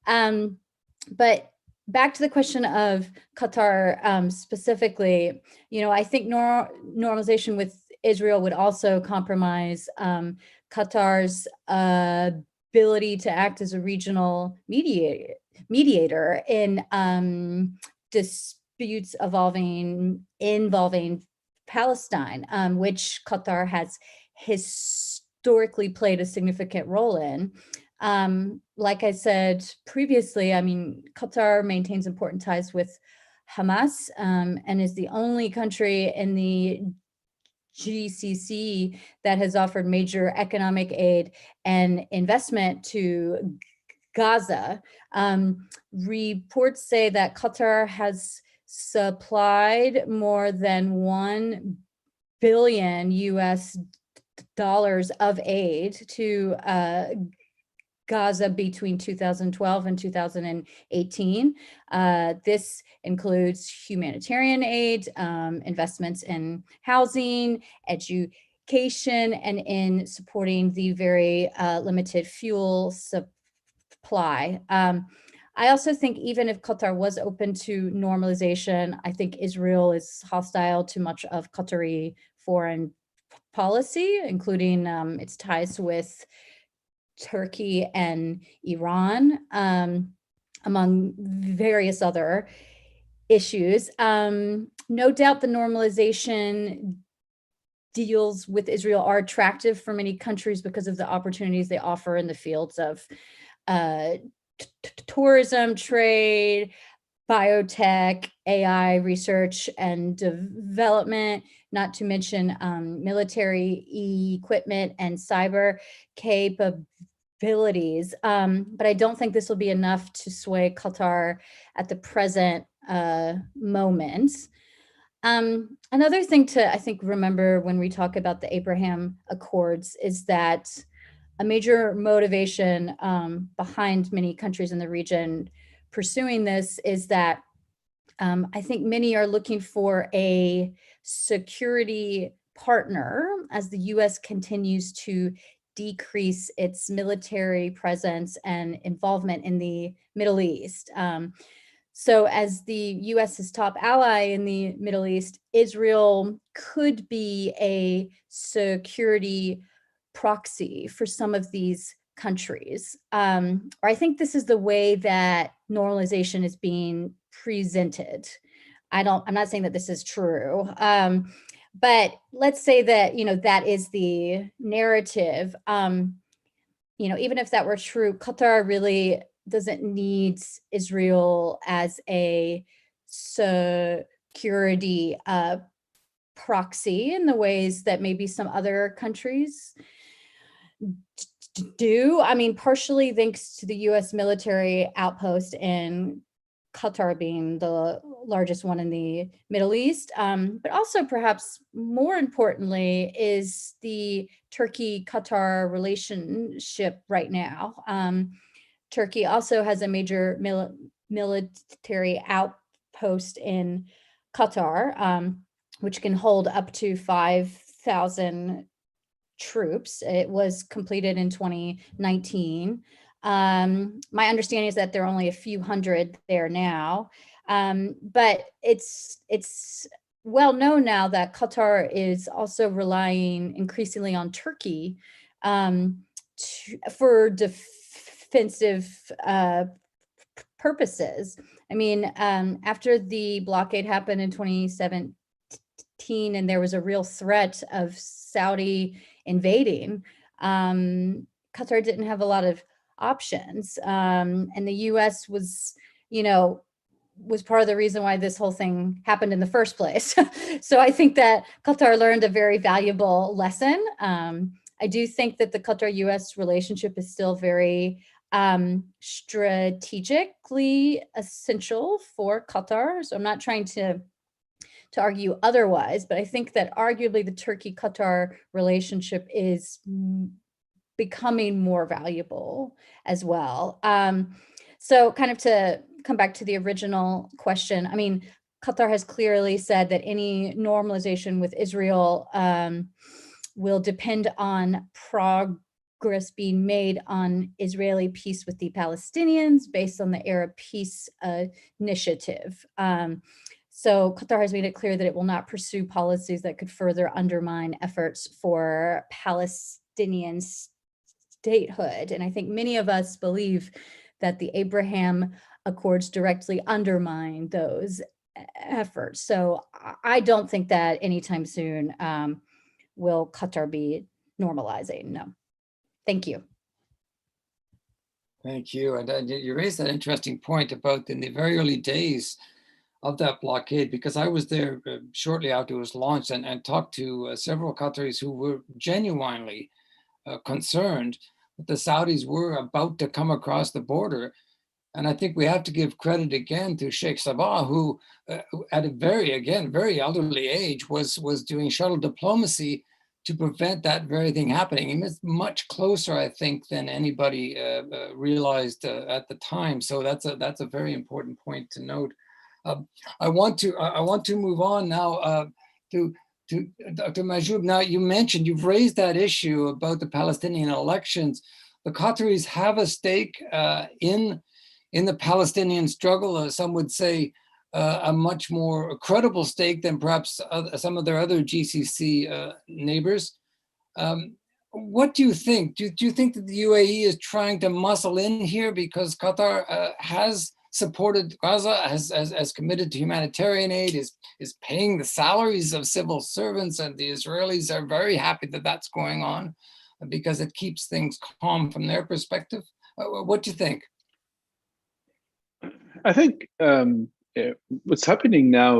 But back to the question of Qatar specifically, you know, I think normalization with Israel would also compromise Qatar's ability to act as a regional mediator in disputes involving Palestine, which Qatar has historically played a significant role in. Like I said previously, I mean, Qatar maintains important ties with Hamas and is the only country in the GCC that has offered major economic aid and investment to Gaza. Reports say that Qatar has supplied more than $1 billion US of aid to Gaza between 2012 and 2018. This includes humanitarian aid, investments in housing, education, and in supporting the very limited fuel supply. I also think even if Qatar was open to normalization, I think Israel is hostile to much of Qatari foreign policy, including its ties with Turkey and Iran, among various other issues. No doubt the normalization deals with Israel are attractive for many countries because of the opportunities they offer in the fields of tourism, trade, biotech, AI research and development, not to mention military equipment and cyber capabilities. But I don't think this will be enough to sway Qatar at the present moment. Another thing to, I think, remember when we talk about the Abraham Accords is that a major motivation behind many countries in the region pursuing this is that I think many are looking for a security partner as the US continues to decrease its military presence and involvement in the Middle East. So as the US's top ally in the Middle East, Israel could be a security proxy for some of these countries. Or I think this is the way that normalization is being presented. I'm not saying that this is true, but let's say that, that is the narrative. Even if that were true, Qatar really doesn't need Israel as a security proxy in the ways that maybe some other countries do. I mean, partially thanks to the US military outpost in Qatar being the largest one in the Middle East, but also perhaps more importantly is the Turkey-Qatar relationship right now. Turkey also has a major military outpost in Qatar, which can hold up to 5,000 troops. It was completed in 2019. My understanding is that there are only a few hundred there now, but it's well known now that Qatar is also relying increasingly on Turkey for defensive purposes. I mean, after the blockade happened in 2017 and there was a real threat of Saudi invading, Qatar didn't have a lot of options. And the US was, was part of the reason why this whole thing happened in the first place. So I think that Qatar learned a very valuable lesson. I do think that the Qatar-US relationship is still very strategically essential for Qatar. So I'm not trying to argue otherwise, but I think that arguably the Turkey-Qatar relationship is becoming more valuable as well. So kind of to come back to the original question, I mean, Qatar has clearly said that any normalization with Israel will depend on progress being made on Israeli peace with the Palestinians based on the Arab Peace Initiative. So Qatar has made it clear that it will not pursue policies that could further undermine efforts for Palestinian statehood. And I think many of us believe that the Abraham Accords directly undermine those efforts. So I don't think that anytime soon will Qatar be normalizing. No. Thank you. Thank you. And you raised that interesting point about in the very early days of that blockade, because I was there shortly after it was launched and talked to several Qataris who were genuinely concerned that the Saudis were about to come across the border. And I think we have to give credit again to Sheikh Sabah, who at a very elderly age was doing shuttle diplomacy to prevent that very thing happening. And it's much closer, I think, than anybody realized at the time. So that's a very important point to note. I want to move on now to Dr. Mahjoob. Now you've raised that issue about the Palestinian elections. The Qataris have a stake in the Palestinian struggle. Some would say a much more credible stake than perhaps some of their other GCC neighbors. What do you think? Do you think that the UAE is trying to muscle in here because Qatar has supported Gaza, has committed to humanitarian aid, is paying the salaries of civil servants, and the Israelis are very happy that that's going on because it keeps things calm from their perspective. What do you think? I think what's happening now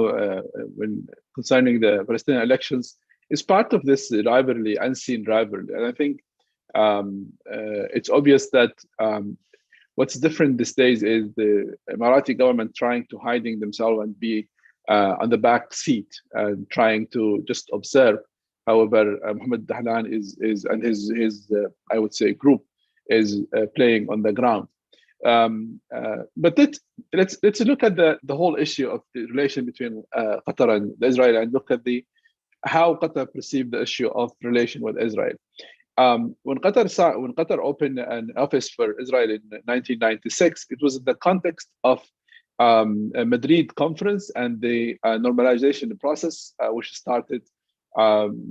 when concerning the Palestinian elections is part of this rivalry, unseen rivalry. And I think it's obvious that what's different these days is the Emirati government trying to hiding themselves and be on the back seat and trying to just observe. However, Mohammed Dahlan is and his I would say group is playing on the ground. But let's look at the whole issue of the relation between Qatar and Israel, and look at how Qatar perceived the issue of relation with Israel. When Qatar opened an office for Israel in 1996, it was in the context of a Madrid conference and the normalization process, which started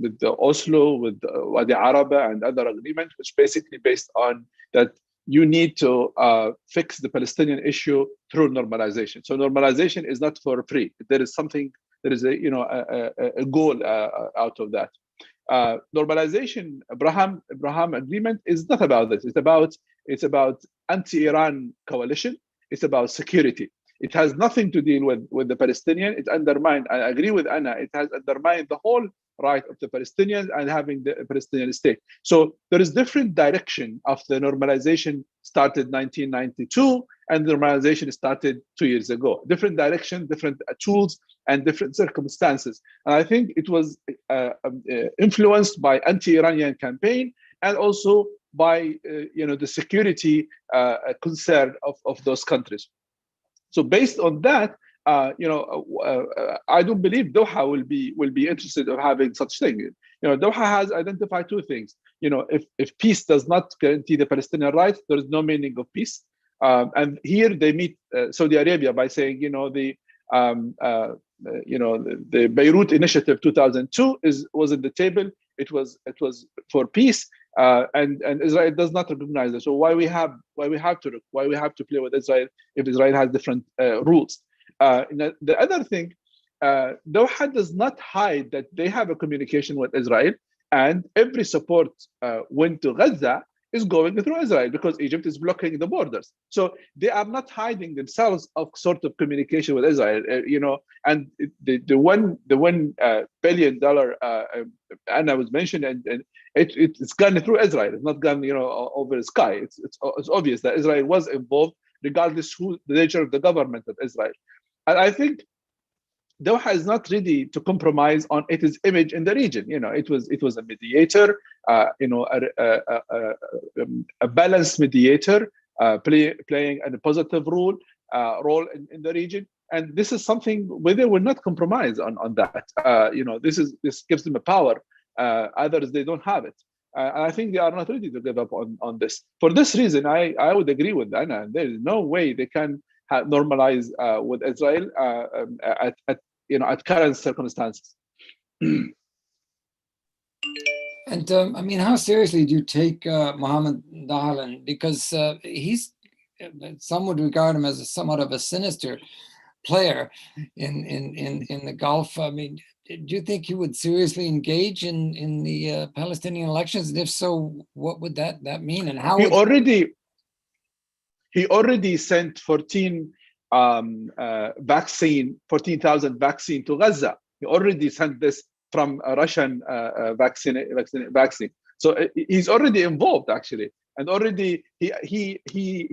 with the Oslo, with Wadi Araba and other agreements, which basically based on that you need to fix the Palestinian issue through normalization. So normalization is not for free. There is something, there is a goal out of that. Normalization, Abraham agreement is not about this. It's about anti-Iran coalition. It's about security. It has nothing to deal with the Palestinian. It undermined, I agree with Anna, it has undermined the whole right of the Palestinians and having the Palestinian state. So there is different direction of the normalization started 1992 and the normalization started 2 years ago. Different direction, different tools and different circumstances. And I think it was influenced by anti-Iranian campaign and also by the security concern of those countries. So based on that, I don't believe Doha will be interested in having such thing. Doha has identified two things. If peace does not guarantee the Palestinian rights, there is no meaning of peace. And here they meet Saudi Arabia by saying, the Beirut Initiative 2002 was at the table. It was for peace, and Israel does not recognize it. So why we have to play with Israel if Israel has different rules? The other thing, Doha does not hide that they have a communication with Israel, and every support went to Gaza is going through Israel because Egypt is blocking the borders. So they are not hiding themselves of sort of communication with Israel, and the $1 billion Anna was mentioned, and it's gone through Israel. It's not gone over the sky. It's obvious that Israel was involved, regardless who the nature of the government of Israel. And I think Doha is not ready to compromise on its image in the region. It was a mediator, a balanced mediator, playing a positive role in the region. And this is something where they will not compromise on that. This gives them a power. Others, they don't have it. And I think they are not ready to give up on this. For this reason, I would agree with Anna. There is no way they can normalize with Israel at current circumstances. And how seriously do you take Mohammed Dahlan? Because some would regard him as somewhat of a sinister player in the Gulf. Do you think he would seriously engage in the Palestinian elections? And if so, what would that mean? And how he already sent 14,000 vaccine to Gaza. He already sent this from a Russian vaccine. So he's already involved, actually. And already he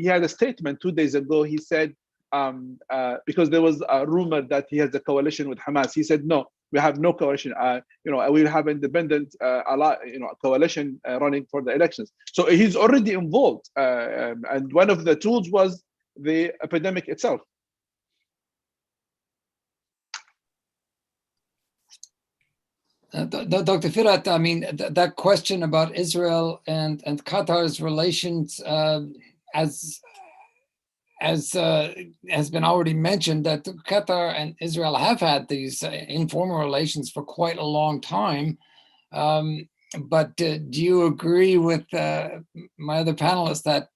had a statement 2 days ago. He said, because there was a rumor that he has a coalition with Hamas. He said, no, we have no coalition. We have independent coalition running for the elections. So he's already involved. And one of the tools was the epidemic itself. Dr. Fırat, that question about Israel and Qatar's relations, as has been already mentioned, that Qatar and Israel have had these informal relations for quite a long time. But do you agree with my other panelists that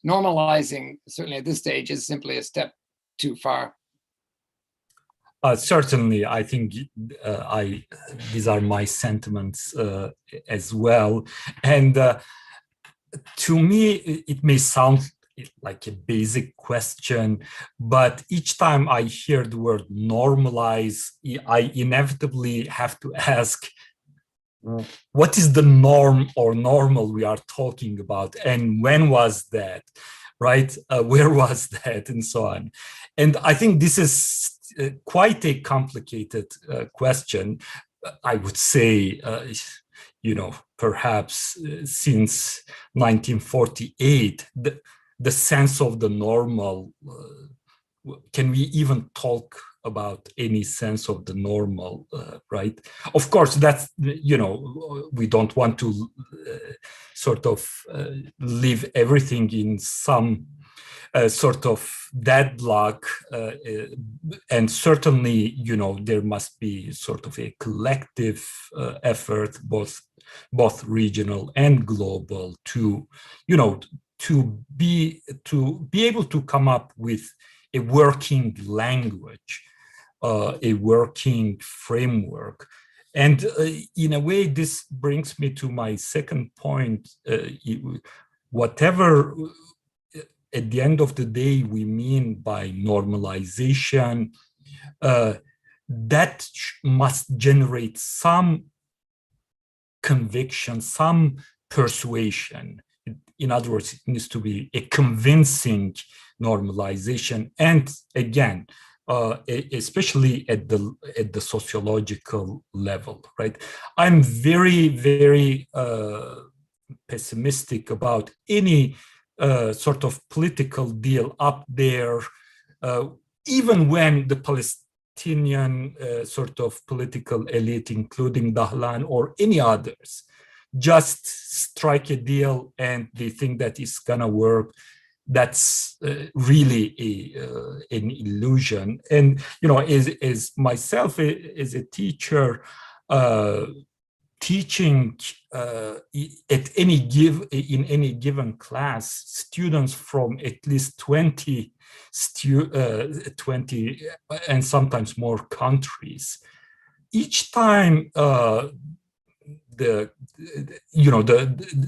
normalizing, certainly at this stage, is simply a step too far? Certainly, I think these are my sentiments as well. And to me, it may sound like a basic question, but each time I hear the word normalize, I inevitably have to ask, what is the norm or normal we are talking about, and when was that, right? Where was that, and so on. And I think this is quite a complicated question. I would say, perhaps since 1948, the sense of the normal, can we even talk about any sense of the normal, right? Of course, that's, we don't want to sort of leave everything in some sort of deadlock, and certainly, there must be sort of a collective effort, both regional and global, to be able to come up with a working language, a working framework. And in a way, this brings me to my second point. Whatever at the end of the day we mean by normalization, that must generate some conviction, some persuasion. In other words, it needs to be a convincing normalization, and again, especially at the sociological level, right? I'm very, very pessimistic about any sort of political deal up there, even when the Palestinian sort of political elite, including Dahlan or any others, just strike a deal and they think that it's gonna work. That's really an illusion. And as myself as a teacher, teaching in any given class, students from at least 20 and sometimes more countries, each time the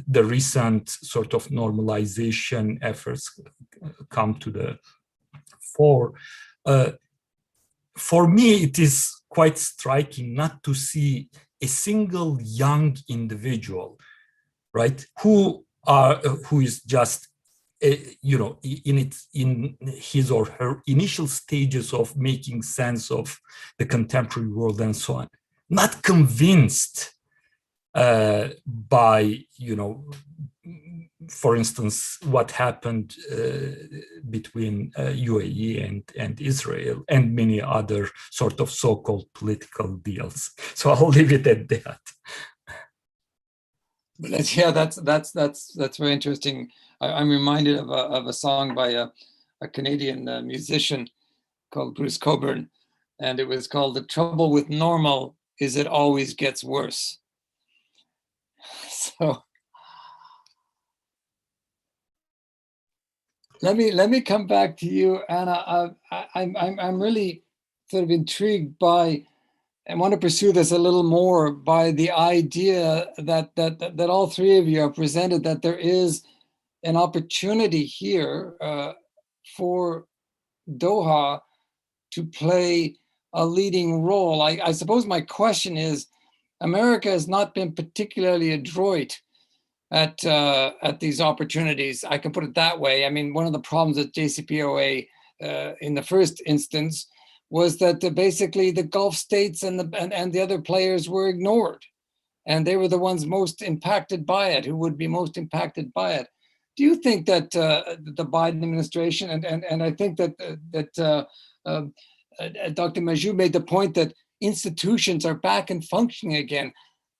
recent sort of normalization efforts come to the fore, for me it is quite striking not to see a single young individual, right, who is just in his or her initial stages of making sense of the contemporary world and so on, not convinced by, for instance, what happened between UAE and Israel and many other sort of so-called political deals. So I'll leave it at that. But yeah, that's very interesting. I'm reminded of a song by a Canadian musician called Bruce Cockburn, and it was called "The Trouble with Normal Is It Always Gets Worse." So let me come back to you, Anna. I'm really sort of intrigued by, and want to pursue this a little more, by the idea that all three of you have presented, that there is an opportunity here for Doha to play a leading role. I suppose my question is, America has not been particularly adroit at these opportunities. I can put it that way. I mean, one of the problems at JCPOA in the first instance was that basically the Gulf states and the other players were ignored, and they were the ones most impacted by it, who would be most impacted by it. Do you think that the Biden administration, and I think that Dr. Mahjoob made the point that institutions are back and functioning again?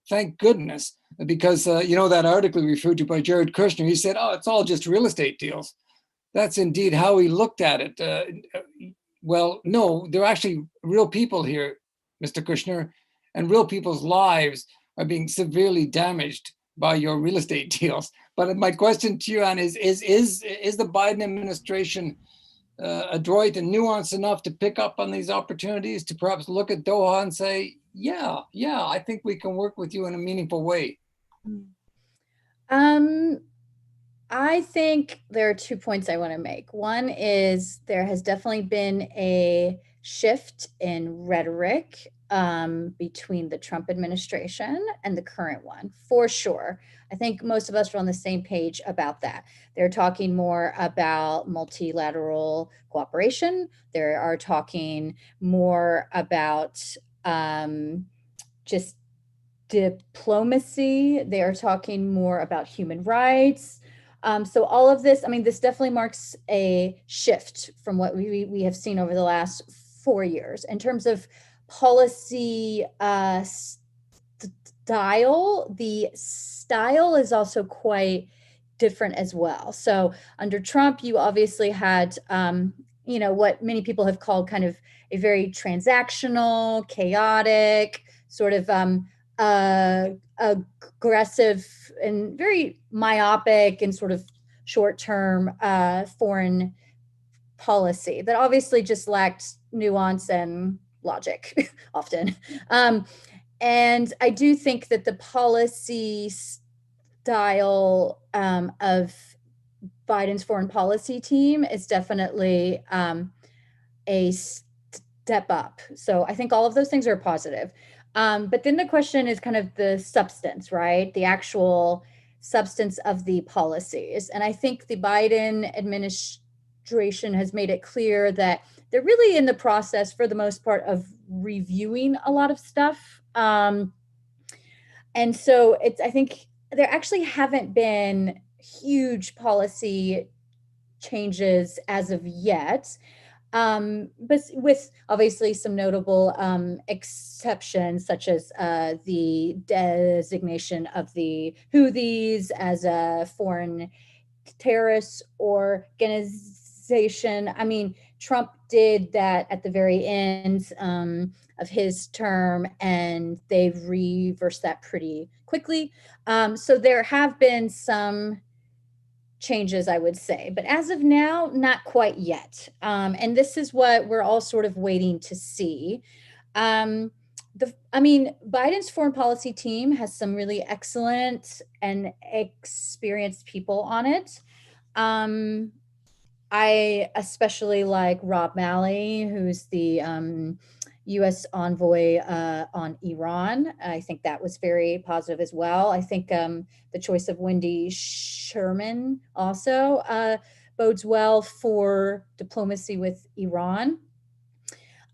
Thank goodness, because that article referred to by Jared Kushner, he said, "Oh, it's all just real estate deals." That's indeed how he looked at it. Well, no, there are actually real people here, Mr. Kushner, and real people's lives are being severely damaged by your real estate deals. But my question to you, Anne, is the Biden administration adroit and nuanced enough to pick up on these opportunities, to perhaps look at Doha and say, yeah, I think we can work with you in a meaningful way? I think there are 2 points I want to make. One is there has definitely been a shift in rhetoric between the Trump administration and the current one, for sure. I think most of us are on the same page about that. They're talking more about multilateral cooperation. They are talking more about just diplomacy. They are talking more about human rights. So all of this, I mean, this definitely marks a shift from what we have seen over the last 4 years. In terms of policy style, the style is also quite different as well. So under Trump, you obviously had, what many people have called kind of a very transactional, chaotic, sort of aggressive and very myopic and sort of short-term foreign policy that obviously just lacked nuance and logic often. And I do think that the policy style of Biden's foreign policy team is definitely a step up. So I think all of those things are positive. But then the question is kind of the substance, right? The actual substance of the policies. And I think the Biden administration has made it clear that they're really in the process, for the most part, of reviewing a lot of stuff. And so I think there actually haven't been huge policy changes as of yet. But with obviously some notable exceptions, such as the designation of the Houthis as a foreign terrorist organization. I mean, Trump did that at the very end of his term, and they've reversed that pretty quickly. So there have been some changes, I would say, but as of now, not quite yet. And this is what we're all sort of waiting to see. Biden's foreign policy team has some really excellent and experienced people on it. I especially like Rob Malley, who's the U.S. envoy on Iran. I think that was very positive as well. I think the choice of Wendy Sherman also bodes well for diplomacy with Iran.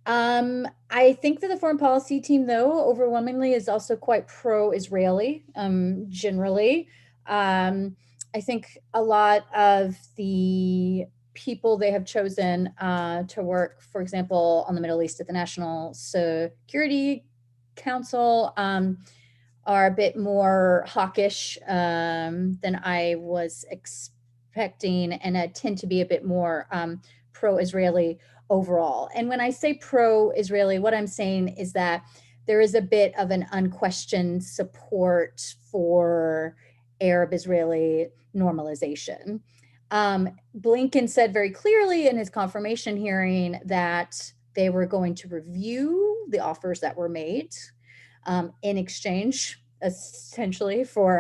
I think that the foreign policy team, though, overwhelmingly is also quite pro-Israeli, generally. I think a lot of the people they have chosen to work, for example, on the Middle East at the National Security Council are a bit more hawkish than I was expecting, and tend to be a bit more pro-Israeli overall. And when I say pro-Israeli, what I'm saying is that there is a bit of an unquestioned support for Arab-Israeli normalization. Blinken said very clearly in his confirmation hearing that they were going to review the offers that were made in exchange, essentially, for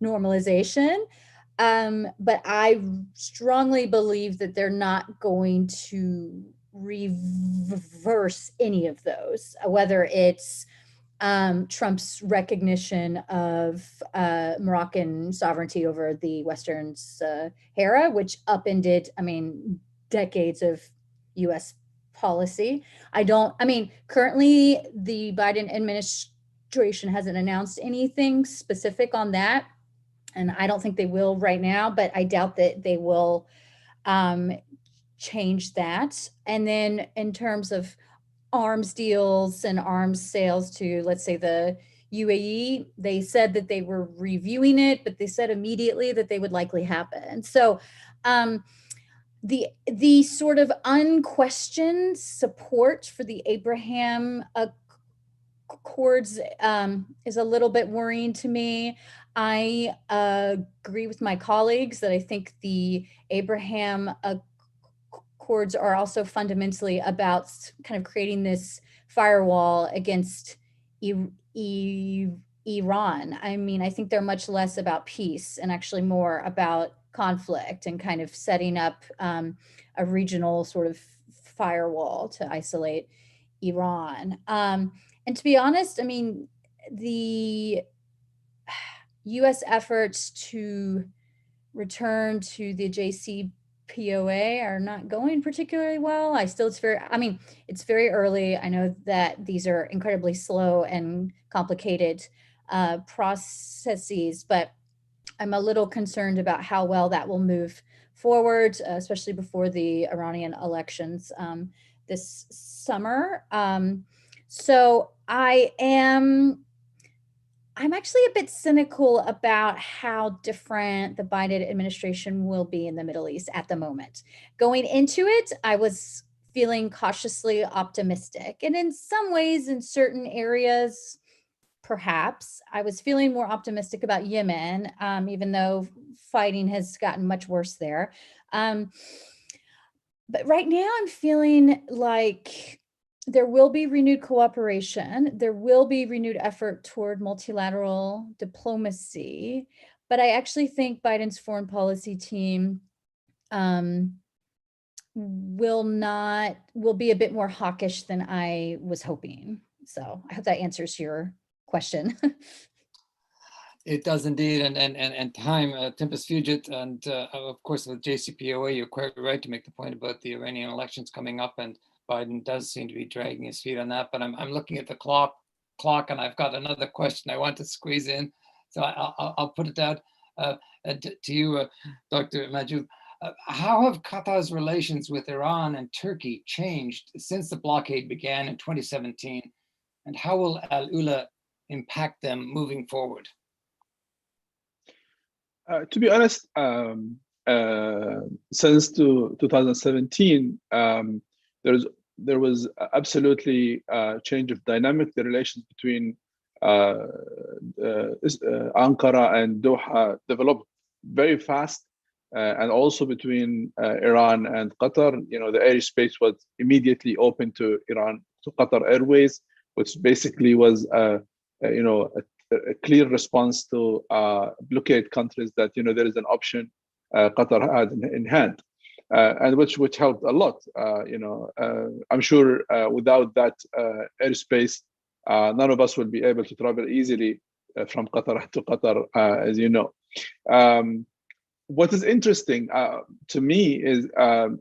normalization. But I strongly believe that they're not going to reverse any of those, whether it's Trump's recognition of Moroccan sovereignty over the Western Sahara, which upended, decades of U.S. policy. Currently the Biden administration hasn't announced anything specific on that, and I don't think they will right now, but I doubt that they will change that. And then in terms of arms deals and arms sales to, let's say, the UAE, they said that they were reviewing it, but they said immediately that they would likely happen. So the sort of unquestioned support for the Abraham Accords is a little bit worrying to me. I agree with my colleagues that I think the Abraham Accords are also fundamentally about kind of creating this firewall against Iran. I mean, I think they're much less about peace and actually more about conflict and kind of setting up a regional sort of firewall to isolate Iran. And to be honest, I mean, the US efforts to return to the JCPOA are not going particularly well. It's very early. I know that these are incredibly slow and complicated processes, but I'm a little concerned about how well that will move forward, especially before the Iranian elections this summer. So I'm actually a bit cynical about how different the Biden administration will be in the Middle East at the moment. Going into it, I was feeling cautiously optimistic. And in some ways, in certain areas, perhaps, I was feeling more optimistic about Yemen, even though fighting has gotten much worse there. But right now I'm feeling like there will be renewed cooperation. There will be renewed effort toward multilateral diplomacy. But I actually think Biden's foreign policy team will be a bit more hawkish than I was hoping. So I hope that answers your question. It does indeed, and time, tempus fugit, and of course with JCPOA, you're quite right to make the point about the Iranian elections coming up, and Biden does seem to be dragging his feet on that. But I'm looking at the clock, and I've got another question I want to squeeze in, so I'll put it out to you, Dr. Mahjoob. How have Qatar's relations with Iran and Turkey changed since the blockade began in 2017, and how will Al-Ula impact them moving forward? To be honest, since 2017, there was absolutely a change of dynamic. The relations between Ankara and Doha developed very fast, and also between Iran and Qatar. You know, the airspace was immediately open to Iran, to Qatar Airways, which basically was a clear response to blockade countries that there is an option Qatar had in hand, and which helped a lot. I'm sure without that airspace, none of us will be able to travel easily from Qatar to Qatar, as you know. What is interesting to me is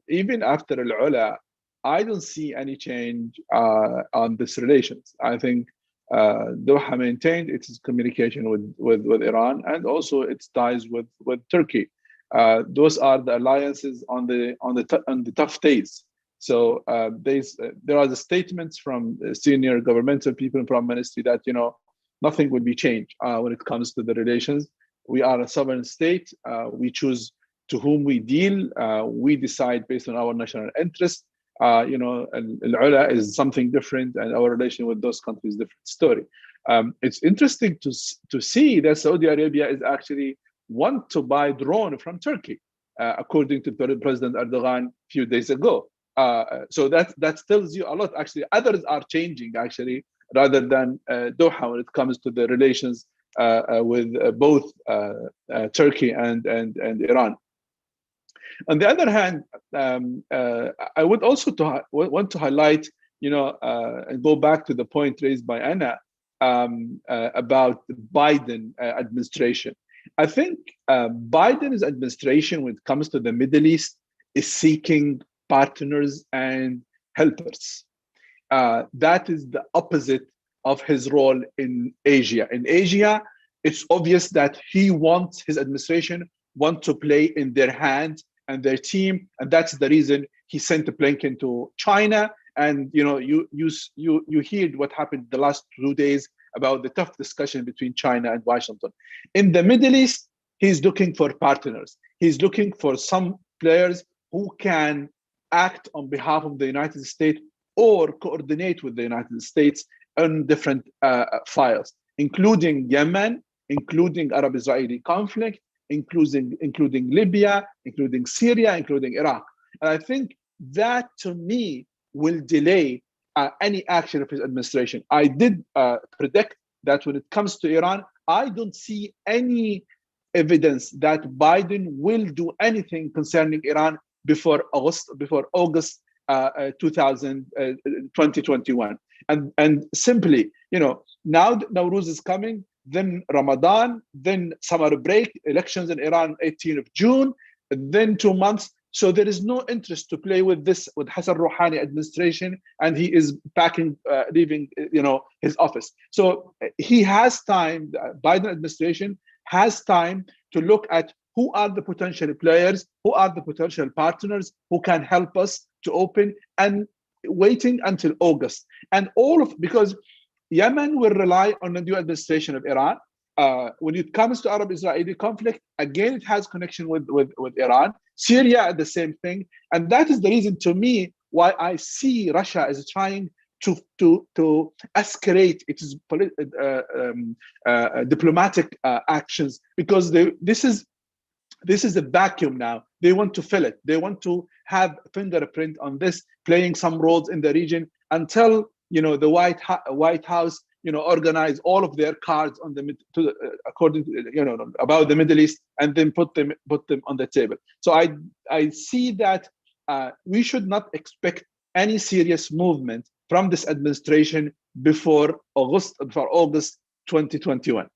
even after Al-Ula, I don't see any change on these relations. I think Doha maintained its communication with Iran and also its ties with Turkey. Those are the alliances on the tough days. So there are the statements from senior governmental people in Prime Ministry that nothing will be changed when it comes to the relations. We are a sovereign state. We choose to whom we deal. We decide based on our national interest. Al-Ula is something different, and our relation with those countries is a different story. It's interesting to see that Saudi Arabia is actually want to buy drone from Turkey, according to President Erdogan a few days ago. So that tells you a lot. Actually, others are changing actually, rather than Doha when it comes to the relations with both Turkey and Iran. On the other hand, I would also want to highlight, and go back to the point raised by Anna about the Biden administration. I think Biden's administration, when it comes to the Middle East, is seeking partners and helpers. That is the opposite of his role in Asia. In Asia, it's obvious that his administration want to play in their hand and their team, and that's the reason he sent Blinken to China. And you heard what happened the last 2 days about the tough discussion between China and Washington. In the Middle East, he's looking for partners. He's looking for some players who can act on behalf of the United States or coordinate with the United States on different files, including Yemen, including Arab-Israeli conflict, including Libya, including Syria, including Iraq. And I think that, to me, will delay any action of his administration. I did predict that when it comes to Iran, I don't see any evidence that Biden will do anything concerning Iran before August 2021. And simply, now Nowruz is coming, then Ramadan, then summer break, elections in Iran 18th of June, then 2 months. So there is no interest to play with this, with Hassan Rouhani administration, and he is leaving, his office. So he has time, the Biden administration has time to look at who are the potential players, who are the potential partners, who can help us to open, and waiting until August. And because Yemen will rely on the new administration of Iran. When it comes to Arab-Israeli conflict, again, it has connection with Iran. Syria, the same thing. And that is the reason, to me, why I see Russia as trying to escalate its diplomatic actions, because this is a vacuum now. They want to fill it. They want to have a fingerprint on this, playing some roles in the region until the White House organize all of their cards on according to about the Middle East, and then put them on the table. So I see that we should not expect any serious movement from this administration before August 2021.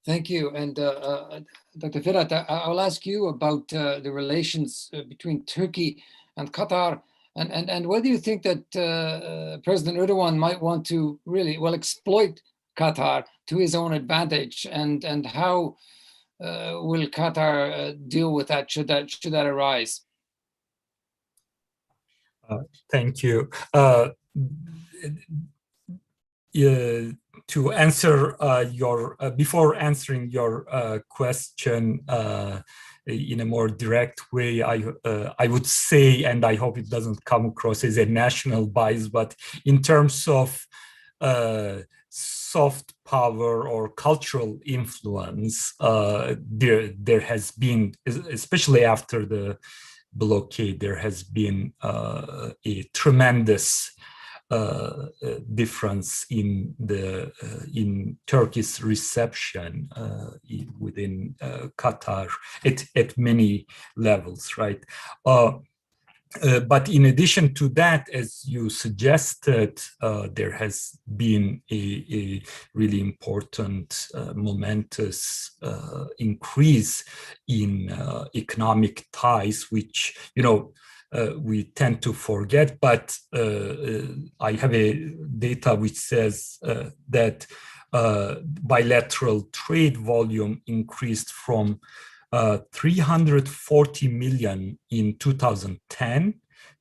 Thank you. And Dr. Fırat, I'll ask you about the relations between Turkey and Qatar, and whether you think that President Erdogan might want to really, exploit Qatar to his own advantage, and how will Qatar deal with that, should that arise? Thank you. To answer before answering your question in a more direct way, I would say, and I hope it doesn't come across as a national bias, but in terms of soft power or cultural influence, there has been, especially after the blockade, there has been a tremendous difference in Turkey's reception within Qatar at many levels, right? But in addition to that, as you suggested, there has been a really important, momentous increase in economic ties, which, we tend to forget. But I have a data which says that bilateral trade volume increased from 340 million in 2010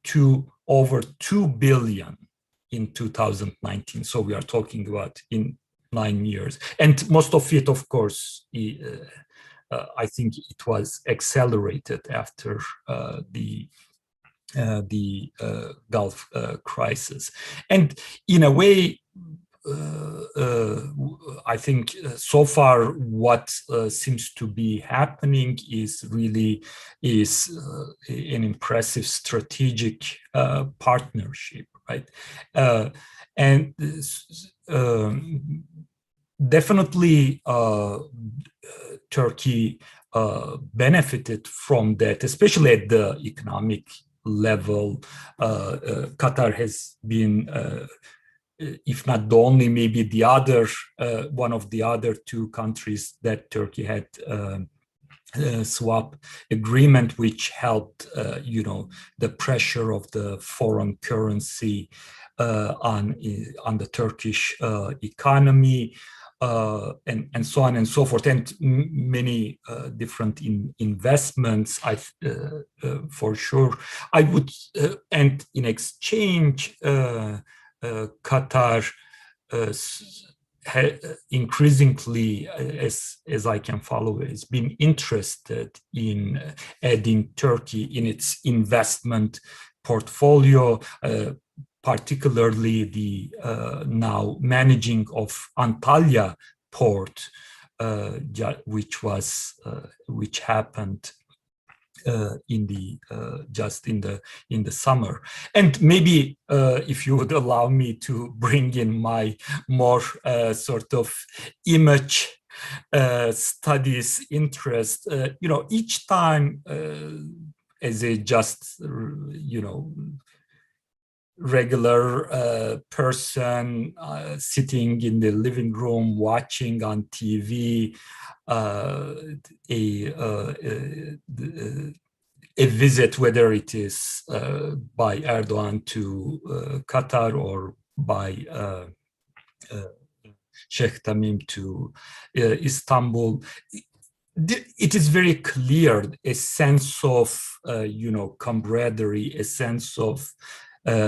to over 2 billion in 2019. So we are talking about in 9 years. And most of it, of course, I think it was accelerated after the Gulf crisis. And in a way, I think so far what seems to be happening is an impressive strategic partnership, right? And definitely Turkey benefited from that, especially at the economic level. Qatar has been if not the only, maybe the other, one of the other two countries that Turkey had swap agreement, which helped, the pressure of the foreign currency on the Turkish economy, and so on and so forth, and many different investments. For sure, I would, and in exchange, Qatar increasingly, as I can follow, has been interested in adding Turkey in its investment portfolio, particularly the now managing of Antalya port, which happened just in the summer. And maybe if you would allow me to bring in my more sort of image studies interest, each time as a just regular person sitting in the living room watching on TV a visit, whether it is by Erdogan to Qatar or by Sheikh Tamim to Istanbul, it is very clear a sense of camaraderie, a sense of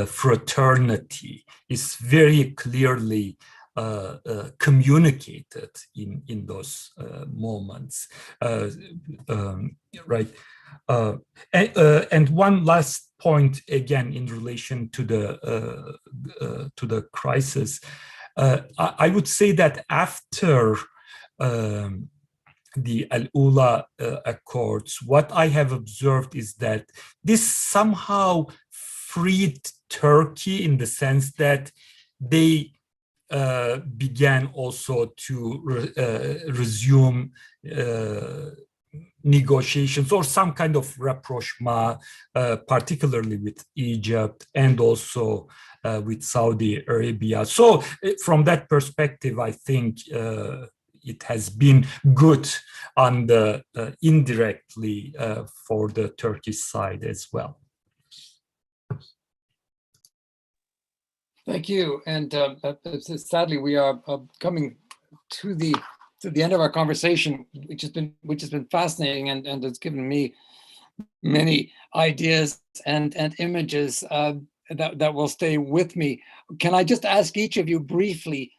fraternity is very clearly communicated in those moments, right? And one last point, again, in relation to the crisis, I would say that after the Al-Ula Accords, what I have observed is that this somehow freed Turkey in the sense that they began also to resume negotiations or some kind of rapprochement, particularly with Egypt and also with Saudi Arabia. So from that perspective, I think it has been good on the indirectly for the Turkish side as well. Thank you. And sadly, we are coming to the end of our conversation, which has been fascinating and has given me many ideas and images that will stay with me. Can I just ask each of you briefly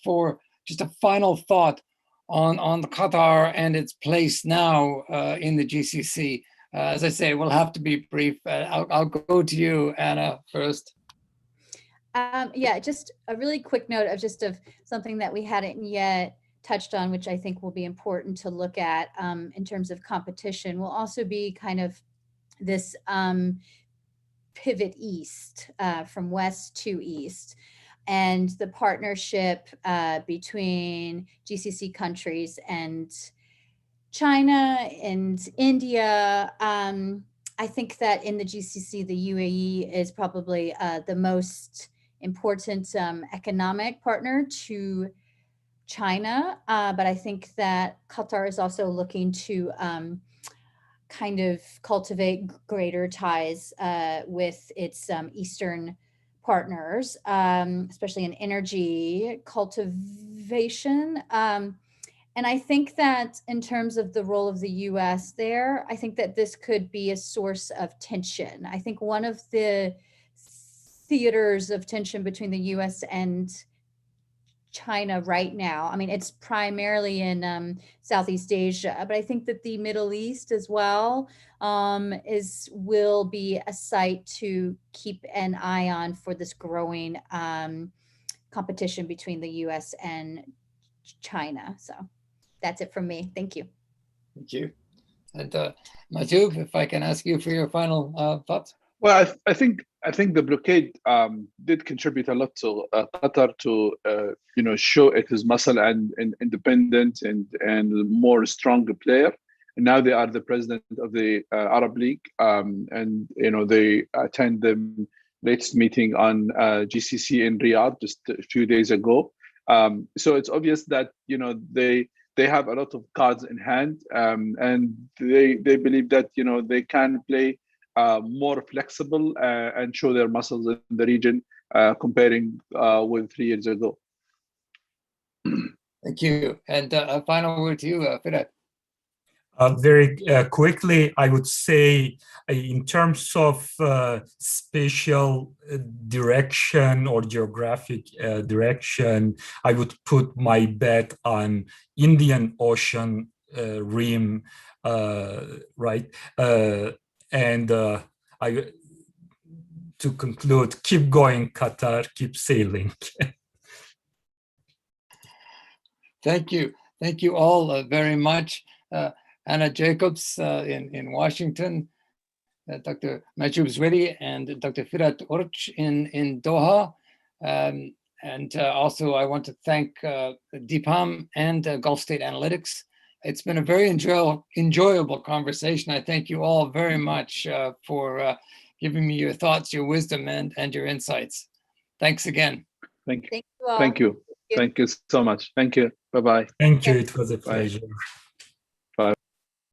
for just a final thought on Qatar and its place now in the GCC? As I say, we'll have to be brief. I'll go to you, Anna, first. Yeah, just a really quick note of something that we hadn't yet touched on, which I think will be important to look at in terms of competition, will also be kind of this pivot east, from west to east, and the partnership between GCC countries and China and India. I think that in the GCC, the UAE is probably the most important economic partner to China, but I think that Qatar is also looking to kind of cultivate greater ties with its Eastern partners, especially in energy cultivation. And I think that in terms of the role of the US there, I think that this could be a source of tension. I think one of the theaters of tension between the US and China right now, I mean, it's primarily in Southeast Asia, but I think that the Middle East as well will be a site to keep an eye on for this growing competition between the US and China. So that's it from me. Thank you. Thank you. And Mahjoob, if I can ask you for your final thoughts. Well, I think the blockade did contribute a lot to Qatar to show it is muscle and independent and more stronger player. And now they are the president of the Arab League, and they attend the latest meeting on GCC in Riyadh just a few days ago. So it's obvious that they have a lot of cards in hand, and they believe that they can play more flexible and show their muscles in the region, comparing with 3 years ago. Thank you. And a final word to you, Fırat. Very quickly, I would say in terms of spatial direction or geographic direction, I would put my bet on Indian Ocean rim, right? And to conclude, keep going, Qatar, keep sailing. Thank you. Thank you all very much. Anna Jacobs in Washington, Dr. Mahjoob ZWEIRI and Dr. Fırat ORUÇ in Doha. And also I want to thank DİPAM and Gulf State Analytics. It's been a very enjoyable conversation. I thank you all very much for giving me your thoughts, your wisdom, and your insights. Thanks again. Thank you. Thank you all. Thank you. Thank you so much. Thank you. Bye-bye. Thank you. It was a Bye. pleasure.